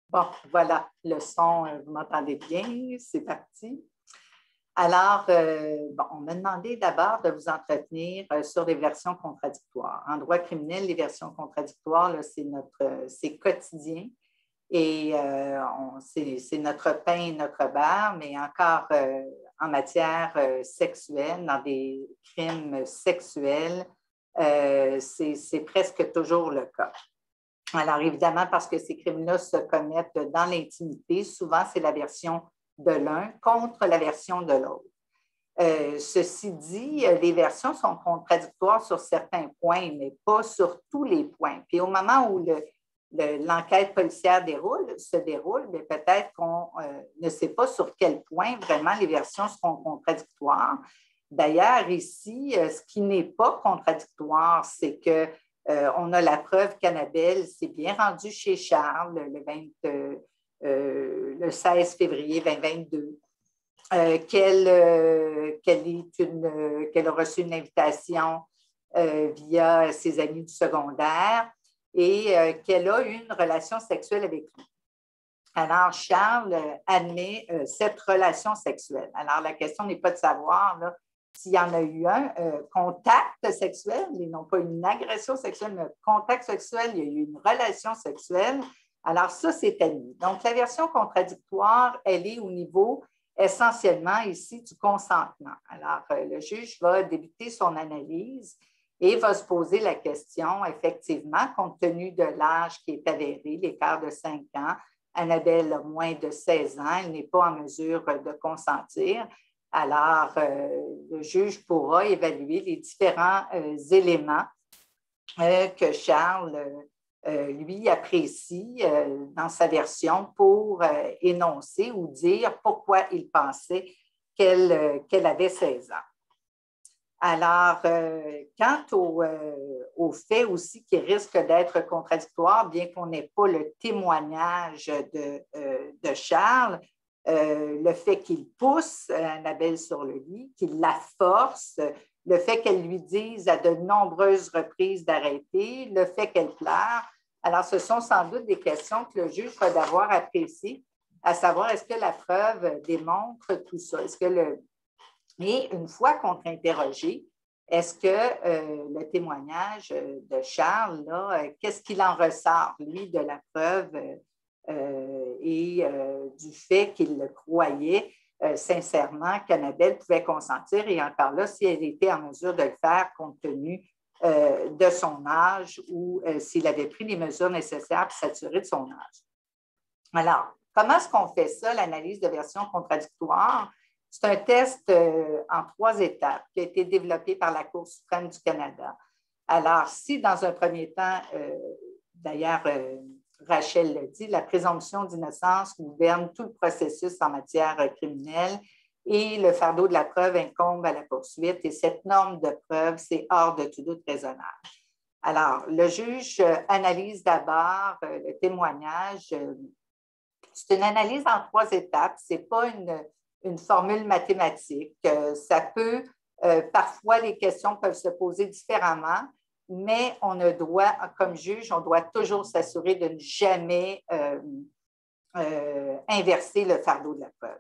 Bon, voilà, le son, vous m'entendez bien, c'est parti. Alors, on m'a demandé d'abord de vous entretenir sur les versions contradictoires. En droit criminel, les versions contradictoires, c'est quotidien et c'est notre pain et notre beurre, mais encore en matière sexuelle, dans des crimes sexuels, c'est presque toujours le cas. Alors, évidemment, parce que ces crimes-là se commettent dans l'intimité, souvent, c'est la version de l'un contre la version de l'autre. Ceci dit, les versions sont contradictoires sur certains points, mais pas sur tous les points. Puis au moment où l'enquête policière se déroule, mais peut-être qu'on ne sait pas sur quel point vraiment les versions seront contradictoires. D'ailleurs, ici, ce qui n'est pas contradictoire, c'est que on a la preuve qu'Annabelle s'est bien rendue chez Charles le 16 février 2022, qu'elle a reçu une invitation via ses amis du secondaire et qu'elle a eu une relation sexuelle avec lui. Alors, Charles admet cette relation sexuelle. Alors, la question n'est pas de savoir là, s'il y en a eu un contact sexuel, et non pas une agression sexuelle, mais un contact sexuel, il y a eu une relation sexuelle. Alors, ça, c'est admis. Donc, la version contradictoire, elle est au niveau essentiellement ici du consentement. Alors, le juge va débuter son analyse et va se poser la question, effectivement, compte tenu de l'âge qui est avéré, l'écart de 5 ans, Annabelle a moins de 16 ans, elle n'est pas en mesure de consentir. Alors, le juge pourra évaluer les différents éléments que Charles, lui, apprécie dans sa version pour énoncer ou dire pourquoi il pensait qu'elle avait 16 ans. Alors, quant au fait aussi qui risque d'être contradictoire, bien qu'on n'ait pas le témoignage de Charles, le fait qu'il pousse Annabelle sur le lit, qu'il la force, le fait qu'elle lui dise à de nombreuses reprises d'arrêter, le fait qu'elle pleure. Alors, ce sont sans doute des questions que le juge va devoir apprécier, à savoir est-ce que la preuve démontre tout ça? Et une fois contre-interrogé, est-ce que le témoignage de Charles, qu'est-ce qu'il en ressort, lui, de la preuve et du fait qu'il le croyait sincèrement qu'Annabelle pouvait consentir, et encore là, si elle était en mesure de le faire compte tenu de son âge ou s'il avait pris les mesures nécessaires pour s'assurer de son âge. Alors, comment est-ce qu'on fait ça, l'analyse de version contradictoire? C'est un test en 3 étapes qui a été développé par la Cour suprême du Canada. Alors, si dans un premier temps, d'ailleurs, Rachel l'a dit, la présomption d'innocence gouverne tout le processus en matière criminelle et le fardeau de la preuve incombe à la poursuite, et cette norme de preuve, c'est hors de tout doute raisonnable. Alors, le juge analyse d'abord le témoignage. C'est une analyse en 3 étapes, ce n'est pas une formule mathématique. Ça peut, parfois, les questions peuvent se poser différemment, mais on ne doit, comme juge, on doit toujours s'assurer de ne jamais inverser le fardeau de la preuve.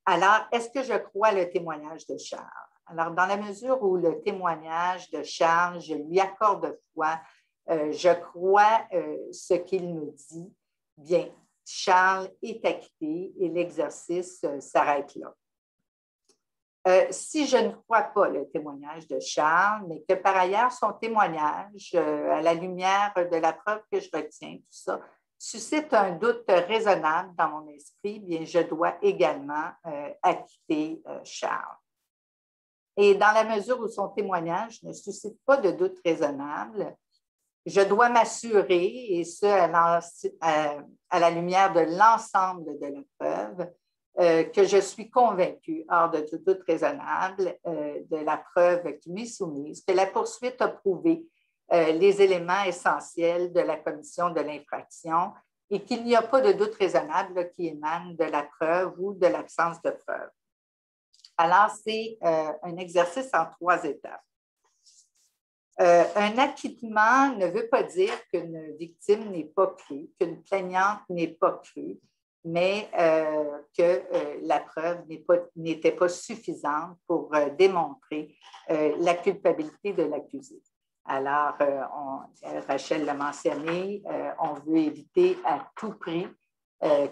Alors, est-ce que je crois le témoignage de Charles? Alors, dans la mesure où le témoignage de Charles, je lui accorde foi, je crois ce qu'il me dit, bien, Charles est acquitté et l'exercice s'arrête là. Si je ne crois pas le témoignage de Charles, mais que par ailleurs son témoignage, à la lumière de la preuve que je retiens, tout ça, suscite un doute raisonnable dans mon esprit, bien, je dois également acquitter Charles. Et dans la mesure où son témoignage ne suscite pas de doute raisonnable, je dois m'assurer, et ce, à la lumière de l'ensemble de la preuve, que je suis convaincue, hors de tout doute raisonnable, de la preuve qui m'est soumise, que la poursuite a prouvé les éléments essentiels de la commission de l'infraction et qu'il n'y a pas de doute raisonnable qui émane de la preuve ou de l'absence de preuve. Alors, c'est un exercice en 3 étapes. Un acquittement ne veut pas dire qu'une victime n'est pas crue, qu'une plaignante n'est pas crue, mais que la preuve n'était pas suffisante pour démontrer la culpabilité de l'accusé. Alors, Rachel l'a mentionné, on veut éviter à tout prix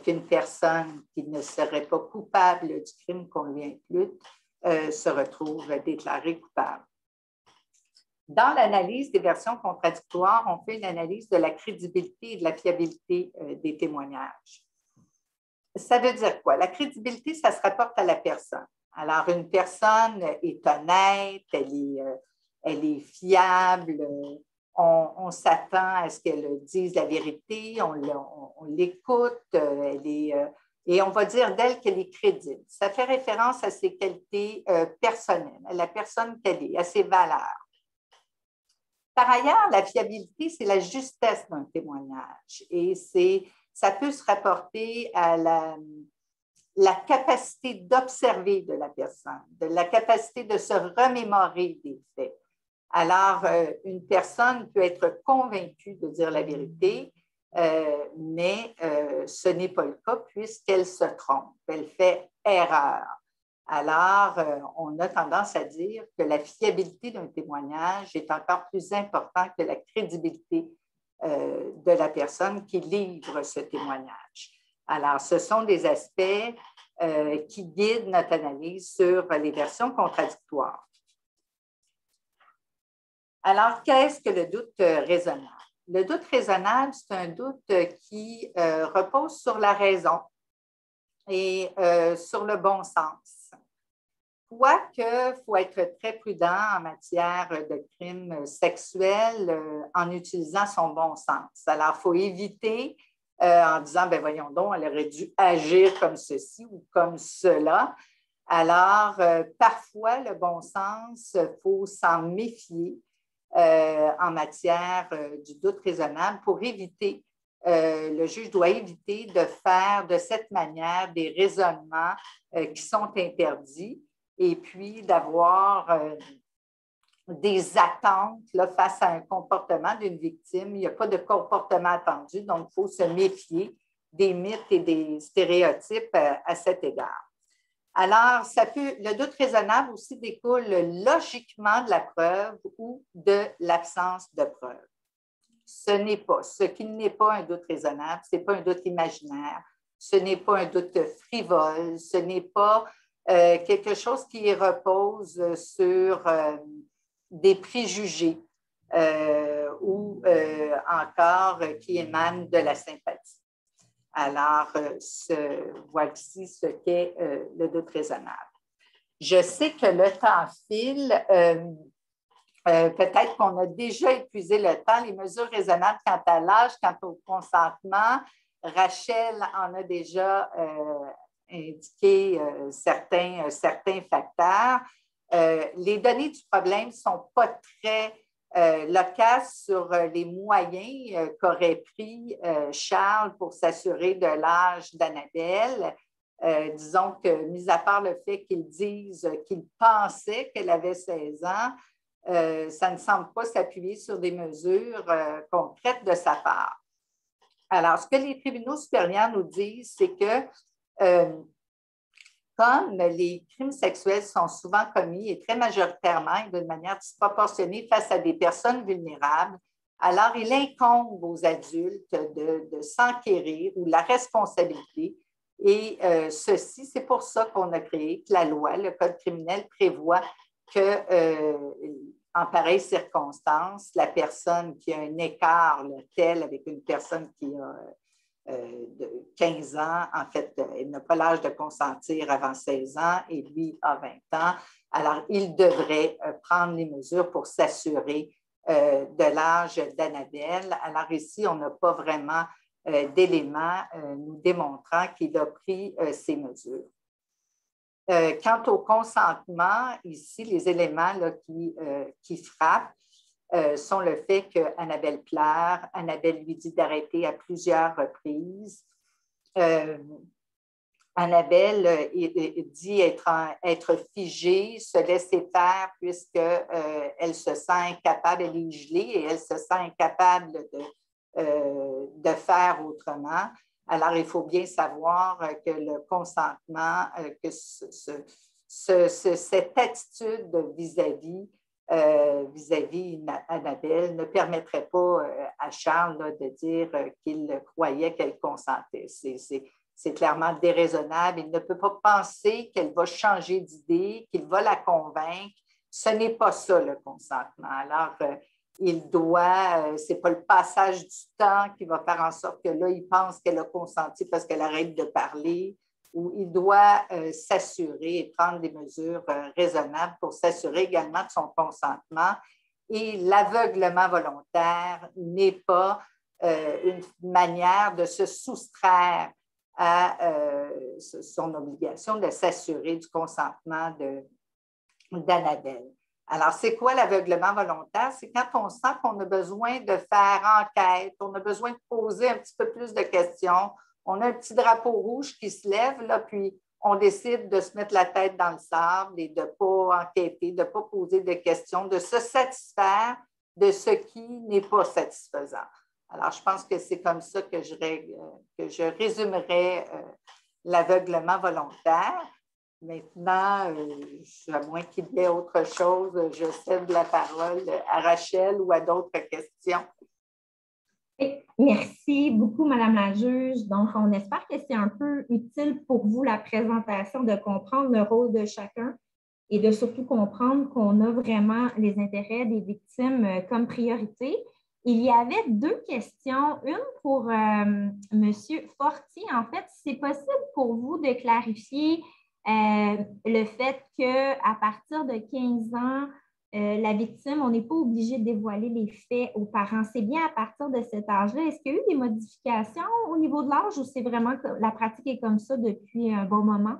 qu'une personne qui ne serait pas coupable du crime qu'on lui impute se retrouve déclarée coupable. Dans l'analyse des versions contradictoires, on fait une analyse de la crédibilité et de la fiabilité des témoignages. Ça veut dire quoi? La crédibilité, ça se rapporte à la personne. Alors, une personne est honnête, elle est fiable, on s'attend à ce qu'elle dise la vérité, on l'écoute, et on va dire d'elle qu'elle est crédible. Ça fait référence à ses qualités personnelles, à la personne qu'elle est, à ses valeurs. Par ailleurs, la fiabilité, c'est la justesse d'un témoignage et ça peut se rapporter à la capacité d'observer de la personne, de la capacité de se remémorer des faits. Alors, une personne peut être convaincue de dire la vérité, mais ce n'est pas le cas puisqu'elle se trompe, elle fait erreur. Alors, on a tendance à dire que la fiabilité d'un témoignage est encore plus importante que la crédibilité de la personne qui livre ce témoignage. Alors, ce sont des aspects qui guident notre analyse sur les versions contradictoires. Alors, qu'est-ce que le doute raisonnable? Le doute raisonnable, c'est un doute qui repose sur la raison et sur le bon sens. Quoique, il faut être très prudent en matière de crimes sexuels en utilisant son bon sens. Alors, il faut éviter en disant, ben voyons donc, elle aurait dû agir comme ceci ou comme cela. Alors, parfois, le bon sens, il faut s'en méfier en matière du doute raisonnable pour éviter, le juge doit éviter de faire de cette manière des raisonnements qui sont interdits et puis d'avoir des attentes là, face à un comportement d'une victime. Il n'y a pas de comportement attendu, donc il faut se méfier des mythes et des stéréotypes à cet égard. Alors, le doute raisonnable aussi découle logiquement de la preuve ou de l'absence de preuve. Ce qui n'est pas un doute raisonnable, ce n'est pas un doute imaginaire, ce n'est pas un doute frivole, ce n'est pas quelque chose qui repose sur des préjugés ou encore qui émanent de la sympathie. Alors, voici ce qu'est le doute raisonnable. Je sais que le temps file. Peut-être qu'on a déjà épuisé le temps. Les mesures raisonnables quant à l'âge, quant au consentement, Rachel en a déjà indiqué certains facteurs. Les données du problème ne sont pas très loquaces sur les moyens qu'aurait pris Charles pour s'assurer de l'âge d'Annabelle. Disons que, mis à part le fait qu'ils disent qu'ils pensaient qu'elle avait 16 ans, ça ne semble pas s'appuyer sur des mesures concrètes de sa part. Alors, ce que les tribunaux supérieurs nous disent, c'est que comme les crimes sexuels sont souvent commis et très majoritairement et d'une manière disproportionnée face à des personnes vulnérables, alors il incombe aux adultes de s'enquérir ou la responsabilité. Et ceci, c'est pour ça qu'on a créé que la loi, le Code criminel, prévoit qu'en pareille circonstance, la personne qui a un écart tel avec une personne qui a de 15 ans, en fait, elle n'a pas l'âge de consentir avant 16 ans et lui a 20 ans. Alors, il devrait prendre les mesures pour s'assurer de l'âge d'Annabelle. Alors ici, on n'a pas vraiment d'éléments nous démontrant qu'il a pris ces mesures. Quant au consentement, ici, les éléments là, qui frappent sont le fait qu'Annabelle pleure, Annabelle lui dit d'arrêter à plusieurs reprises. Annabelle dit être figée, se laisser faire puisqu'elle se sent incapable, elle est gelée et elle se sent incapable de faire autrement. Alors, il faut bien savoir que le consentement, que cette attitude vis-à-vis Annabelle ne permettrait pas à Charles là, de dire qu'il croyait qu'elle consentait. C'est clairement déraisonnable. Il ne peut pas penser qu'elle va changer d'idée, qu'il va la convaincre. Ce n'est pas ça le consentement. Alors, il doit, ce n'est pas le passage du temps qui va faire en sorte que là, il pense qu'elle a consenti parce qu'elle arrête de parler, ou il doit s'assurer et prendre des mesures raisonnables pour s'assurer également de son consentement. Et l'aveuglement volontaire n'est pas une manière de se soustraire à son obligation de s'assurer du consentement d'Annabelle. Alors, c'est quoi l'aveuglement volontaire? C'est quand on sent qu'on a besoin de faire enquête, on a besoin de poser un petit peu plus de questions, on a un petit drapeau rouge qui se lève, là, puis on décide de se mettre la tête dans le sable et de ne pas enquêter, de ne pas poser de questions, de se satisfaire de ce qui n'est pas satisfaisant. Alors, je pense que c'est comme ça que je résumerais l'aveuglement volontaire. Maintenant, à moins qu'il y ait autre chose, je cède la parole à Rachel ou à d'autres questions. Merci beaucoup, Madame la juge. Donc, on espère que c'est un peu utile pour vous la présentation de comprendre le rôle de chacun et de surtout comprendre qu'on a vraiment les intérêts des victimes comme priorité. Il y avait deux questions. Une pour M. Fortier. En fait, c'est possible pour vous de clarifier le fait qu'à partir de 15 ans, la victime, on n'est pas obligé de dévoiler les faits aux parents. C'est bien à partir de cet âge-là. Est-ce qu'il y a eu des modifications au niveau de l'âge ou c'est vraiment que la pratique est comme ça depuis un bon moment?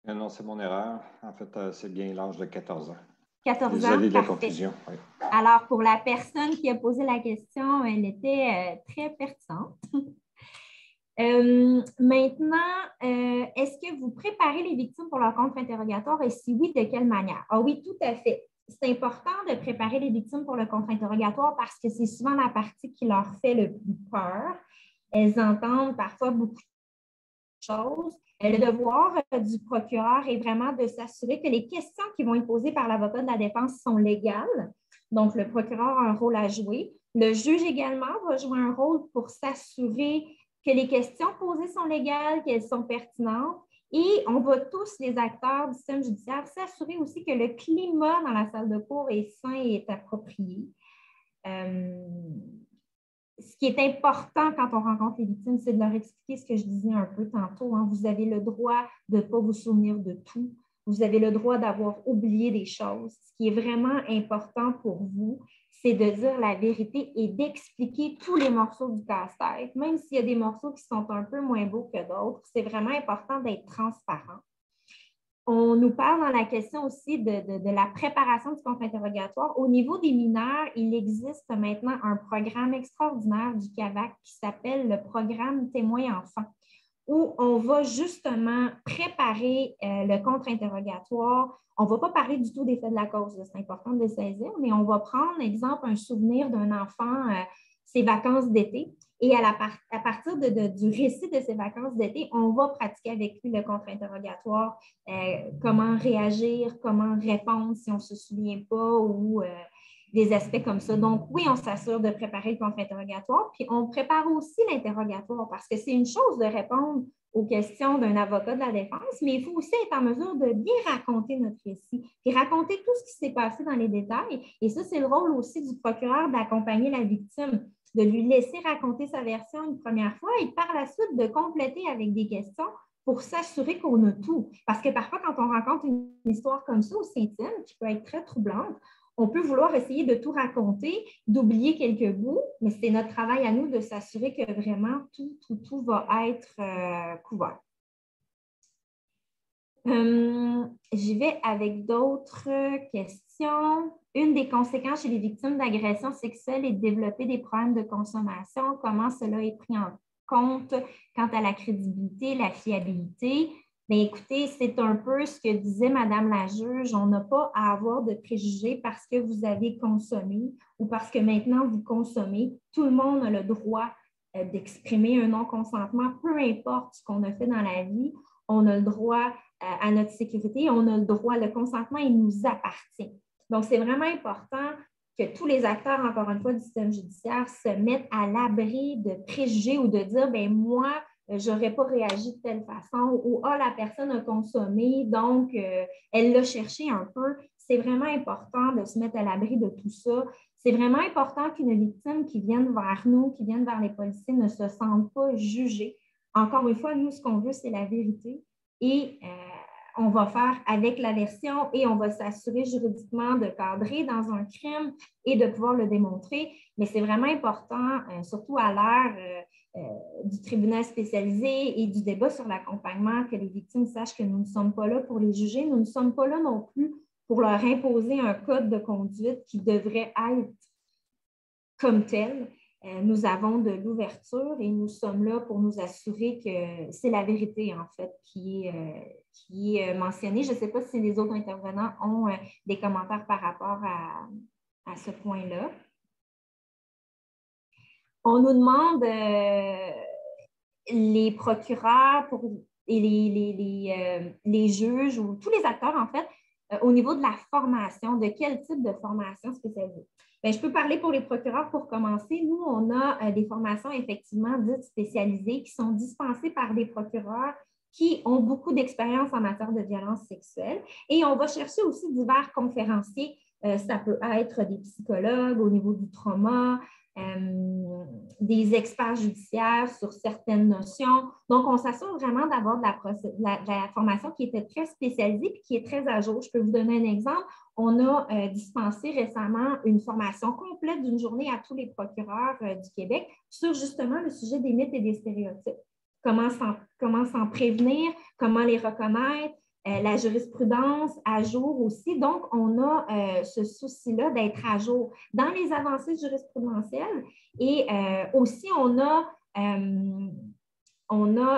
Non, c'est mon erreur. En fait, c'est bien l'âge de 14 ans. 14 ans, désolé de la parfait. confusion. Oui. Alors, pour la personne qui a posé la question, elle était très pertinente. Maintenant, est-ce que vous préparez les victimes pour leur contre-interrogatoire et si oui, de quelle manière? Ah oui, tout à fait. c'est important de préparer les victimes pour le contre-interrogatoire parce que c'est souvent la partie qui leur fait le plus peur. Elles entendent parfois beaucoup de choses. Le devoir du procureur est vraiment de s'assurer que les questions qui vont être posées par l'avocat de la défense sont légales. Donc, le procureur a un rôle à jouer. Le juge également va jouer un rôle pour s'assurer que les questions posées sont légales, qu'elles sont pertinentes. Et on va tous, les acteurs du système judiciaire, s'assurer aussi que le climat dans la salle de cour est sain et est approprié. Ce qui est important quand on rencontre les victimes, c'est de leur expliquer ce que je disais un peu tantôt. Hein. Vous avez le droit de ne pas vous souvenir de tout. Vous avez le droit d'avoir oublié des choses. Ce qui est vraiment important pour vous, c'est de dire la vérité et d'expliquer tous les morceaux du casse-tête. Même s'il y a des morceaux qui sont un peu moins beaux que d'autres, c'est vraiment important d'être transparent. On nous parle dans la question aussi de la préparation du contre-interrogatoire. Au niveau des mineurs, il existe maintenant un programme extraordinaire du CAVAC qui s'appelle le programme Témoins enfants, où on va justement préparer le contre-interrogatoire. On ne va pas parler du tout des faits de la cause, c'est important de le saisir, mais on va prendre, exemple, un souvenir d'un enfant, ses vacances d'été, et à partir du récit de ses vacances d'été, on va pratiquer avec lui le contre-interrogatoire, comment réagir, comment répondre si on ne se souvient pas ou des aspects comme ça. Donc, oui, on s'assure de préparer le contre-interrogatoire, puis on prépare aussi l'interrogatoire parce que c'est une chose de répondre aux questions d'un avocat de la défense, mais il faut aussi être en mesure de bien raconter notre récit, puis raconter tout ce qui s'est passé dans les détails. Et ça, c'est le rôle aussi du procureur d'accompagner la victime, de lui laisser raconter sa version une première fois et par la suite de compléter avec des questions pour s'assurer qu'on a tout. Parce que parfois, quand on rencontre une histoire comme ça aussi intime, qui peut être très troublante, on peut vouloir essayer de tout raconter, d'oublier quelques bouts, mais c'est notre travail à nous de s'assurer que vraiment tout va être couvert. J'y vais avec d'autres questions. Une des conséquences chez les victimes d'agressions sexuelles est de développer des problèmes de consommation. Comment cela est pris en compte quant à la crédibilité, la fiabilité? Bien, écoutez, c'est un peu ce que disait Madame la juge. On n'a pas à avoir de préjugés parce que vous avez consommé ou parce que maintenant vous consommez. Tout le monde a le droit d'exprimer un non-consentement, peu importe ce qu'on a fait dans la vie. On a le droit à notre sécurité, on a le droit, le consentement, il nous appartient. Donc, c'est vraiment important que tous les acteurs, encore une fois, du système judiciaire se mettent à l'abri de préjugés ou de dire, bien, moi, je n'aurais pas réagi de telle façon ou, ah, la personne a consommé, donc elle l'a cherché un peu. C'est vraiment important de se mettre à l'abri de tout ça. C'est vraiment important qu'une victime qui vienne vers nous, qui vienne vers les policiers, ne se sente pas jugée. Encore une fois, nous, ce qu'on veut, c'est la vérité. Et on va faire avec la version et on va s'assurer juridiquement de cadrer dans un crime et de pouvoir le démontrer. Mais c'est vraiment important, surtout à l'ère du tribunal spécialisé et du débat sur l'accompagnement, que les victimes sachent que nous ne sommes pas là pour les juger. Nous ne sommes pas là non plus pour leur imposer un code de conduite qui devrait être comme tel. Nous avons de l'ouverture et nous sommes là pour nous assurer que c'est la vérité, en fait, qui est mentionnée. Je ne sais pas si les autres intervenants ont des commentaires par rapport à ce point-là. On nous demande, les procureurs et les juges ou tous les acteurs, en fait, au niveau de la formation, de quel type de formation spécialisée? Bien, je peux parler pour les procureurs pour commencer. Nous, on a des formations effectivement dites spécialisées qui sont dispensées par des procureurs qui ont beaucoup d'expérience en matière de violence sexuelle. Et on va chercher aussi divers conférenciers. Ça peut être des psychologues au niveau du trauma, des experts judiciaires sur certaines notions. Donc, on s'assure vraiment d'avoir de la formation qui était très spécialisée et qui est très à jour. Je peux vous donner un exemple. On a dispensé récemment une formation complète d'une journée à tous les procureurs du Québec sur justement le sujet des mythes et des stéréotypes. Comment s'en prévenir, comment les reconnaître, la jurisprudence à jour aussi. Donc, on a ce souci-là d'être à jour dans les avancées jurisprudentielles et aussi on a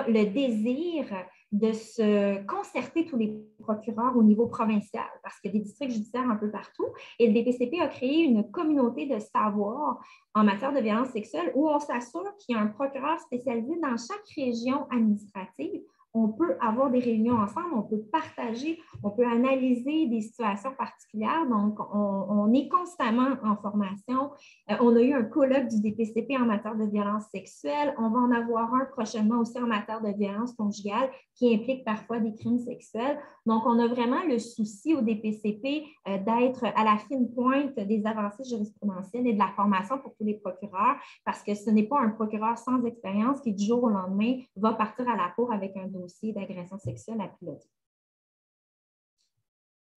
le désir de se concerter tous les procureurs au niveau provincial, parce qu'il y a des districts judiciaires un peu partout. Et le DPCP a créé une communauté de savoir en matière de violence sexuelle où on s'assure qu'il y a un procureur spécialisé dans chaque région administrative. On peut avoir des réunions ensemble, on peut partager, on peut analyser des situations particulières. Donc, on est constamment en formation. On a eu un colloque du DPCP en matière de violence sexuelle. On va en avoir un prochainement aussi en matière de violence conjugale qui implique parfois des crimes sexuels. Donc, on a vraiment le souci au DPCP d'être à la fine pointe des avancées jurisprudentielles et de la formation pour tous les procureurs, parce que ce n'est pas un procureur sans expérience qui, du jour au lendemain, va partir à la cour avec un dossier d'agression sexuelle à piloter.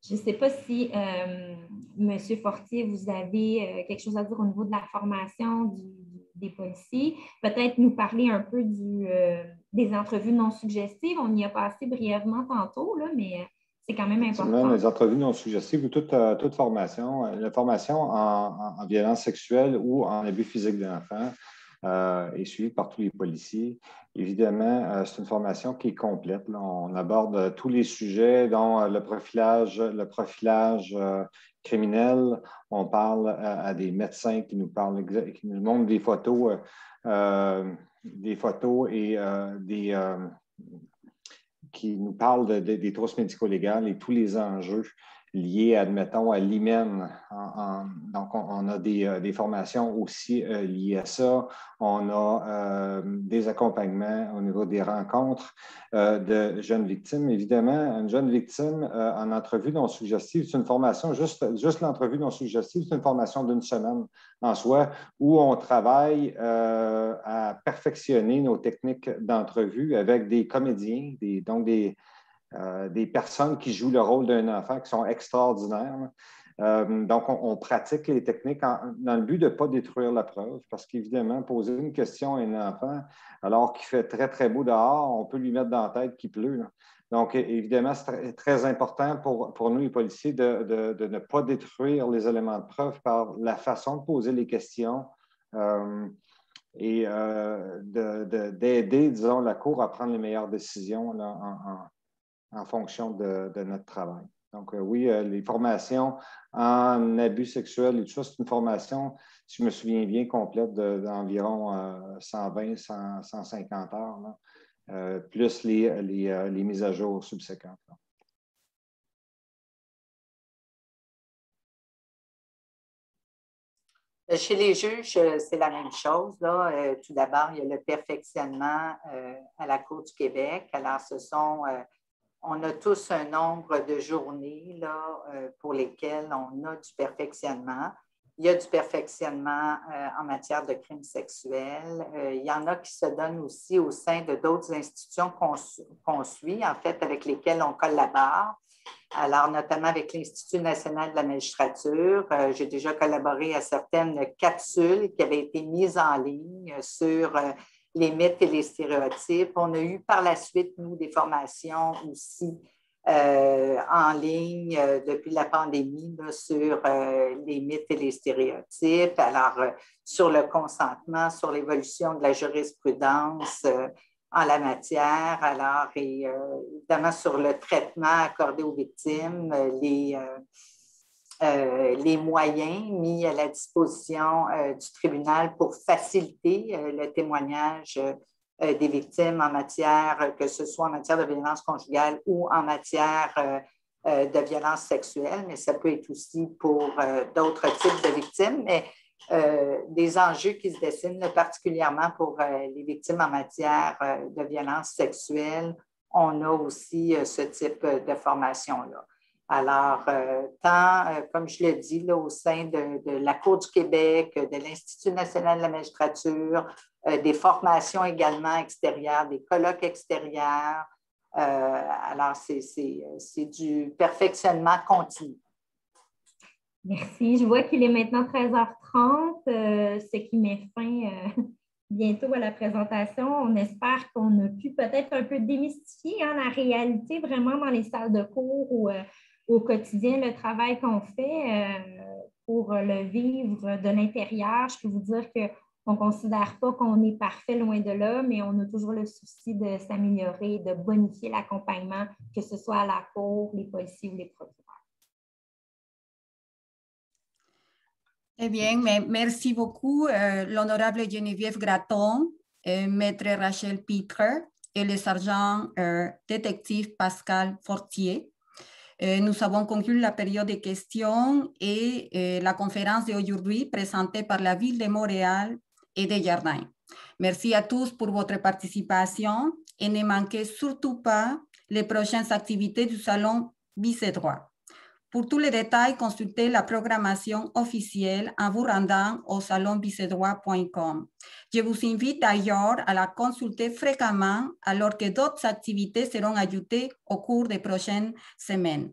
Je ne sais pas si, M. Fortier, vous avez quelque chose à dire au niveau de la formation des policiers. Peut-être nous parler un peu des entrevues non suggestives. On y a passé brièvement tantôt, là, mais c'est quand même important. Les entrevues non suggestives ou toute formation. La formation en violence sexuelle ou en abus physique d'enfants est suivie par tous les policiers. Évidemment, c'est une formation qui est complète. Là. On aborde tous les sujets, dont le profilage criminel. On parle à des médecins qui nous montrent des photos et qui nous parlent des trousses médico-légales et tous les enjeux liés, admettons, à l'hymen. Donc, on a des formations aussi liées à ça. On a des accompagnements au niveau des rencontres de jeunes victimes. Évidemment, une jeune victime en entrevue non suggestive, c'est une formation, juste l'entrevue non suggestive, c'est une formation d'une semaine en soi où on travaille à perfectionner nos techniques d'entrevue avec des comédiens, des personnes qui jouent le rôle d'un enfant qui sont extraordinaires. Donc, on pratique les techniques dans le but de ne pas détruire la preuve, parce qu'évidemment, poser une question à un enfant alors qu'il fait très, très beau dehors, on peut lui mettre dans la tête qu'il pleut. Là. Donc, évidemment, c'est très important pour nous, les policiers, de ne pas détruire les éléments de preuve par la façon de poser les questions et d'aider, disons, la Cour à prendre les meilleures décisions là, en fonction de notre travail. Donc, oui, les formations en abus sexuels et tout ça, c'est une formation, si je me souviens bien, complète d'environ 120-150 heures, là, plus les mises à jour subséquentes. Là. Chez les juges, c'est la même chose. Là. Tout d'abord, il y a le perfectionnement à la Cour du Québec. Alors, on a tous un nombre de journées là, pour lesquelles on a du perfectionnement. Il y a du perfectionnement en matière de crimes sexuels. Il y en a qui se donnent aussi au sein de d'autres institutions qu'on suit, en fait, avec lesquelles on collabore. Alors, notamment avec l'Institut national de la magistrature. J'ai déjà collaboré à certaines capsules qui avaient été mises en ligne sur les mythes et les stéréotypes. On a eu par la suite, nous, des formations aussi en ligne depuis la pandémie là, sur les mythes et les stéréotypes. Alors, sur le consentement, sur l'évolution de la jurisprudence en la matière, alors, et évidemment sur le traitement accordé aux victimes, les moyens mis à la disposition du tribunal pour faciliter le témoignage des victimes en matière, que ce soit en matière de violence conjugale ou en matière de violence sexuelle, mais ça peut être aussi pour d'autres types de victimes. Mais des enjeux qui se dessinent particulièrement pour les victimes en matière de violence sexuelle, on a aussi ce type de formation-là. Alors, comme je l'ai dit, là, au sein de la Cour du Québec, de l'Institut national de la magistrature, des formations également extérieures, des colloques extérieurs. Alors, c'est du perfectionnement continu. Merci. Je vois qu'il est maintenant 13h30, ce qui met fin bientôt à la présentation. On espère qu'on a pu peut-être un peu démystifier la réalité vraiment dans les salles de cours ou au quotidien, le travail qu'on fait pour le vivre de l'intérieur. Je peux vous dire On ne considère pas qu'on est parfait, loin de là, mais on a toujours le souci de s'améliorer, de bonifier l'accompagnement, que ce soit à la cour, les policiers ou les procureurs. Eh bien, merci beaucoup, l'honorable Geneviève Gratton, maître Rachel Pitre et le sergent détective Pascal Fortier. Nous avons conclu la période de questions et la conférence d'aujourd'hui présentée par la Ville de Montréal et Desjardins. Merci à tous pour votre participation et ne manquez surtout pas les prochaines activités du Salon Vice-Droit. Pour tous les détails, consultez la programmation officielle en vous rendant au salonvicedroit.com. Je vous invite d'ailleurs à la consulter fréquemment alors que d'autres activités seront ajoutées au cours des prochaines semaines.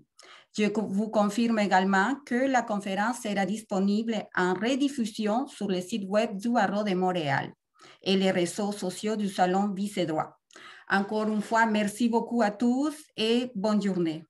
Je vous confirme également que la conférence sera disponible en rediffusion sur le site web du Barreau de Montréal et les réseaux sociaux du Salon Vice-Droit. Encore une fois, merci beaucoup à tous et bonne journée.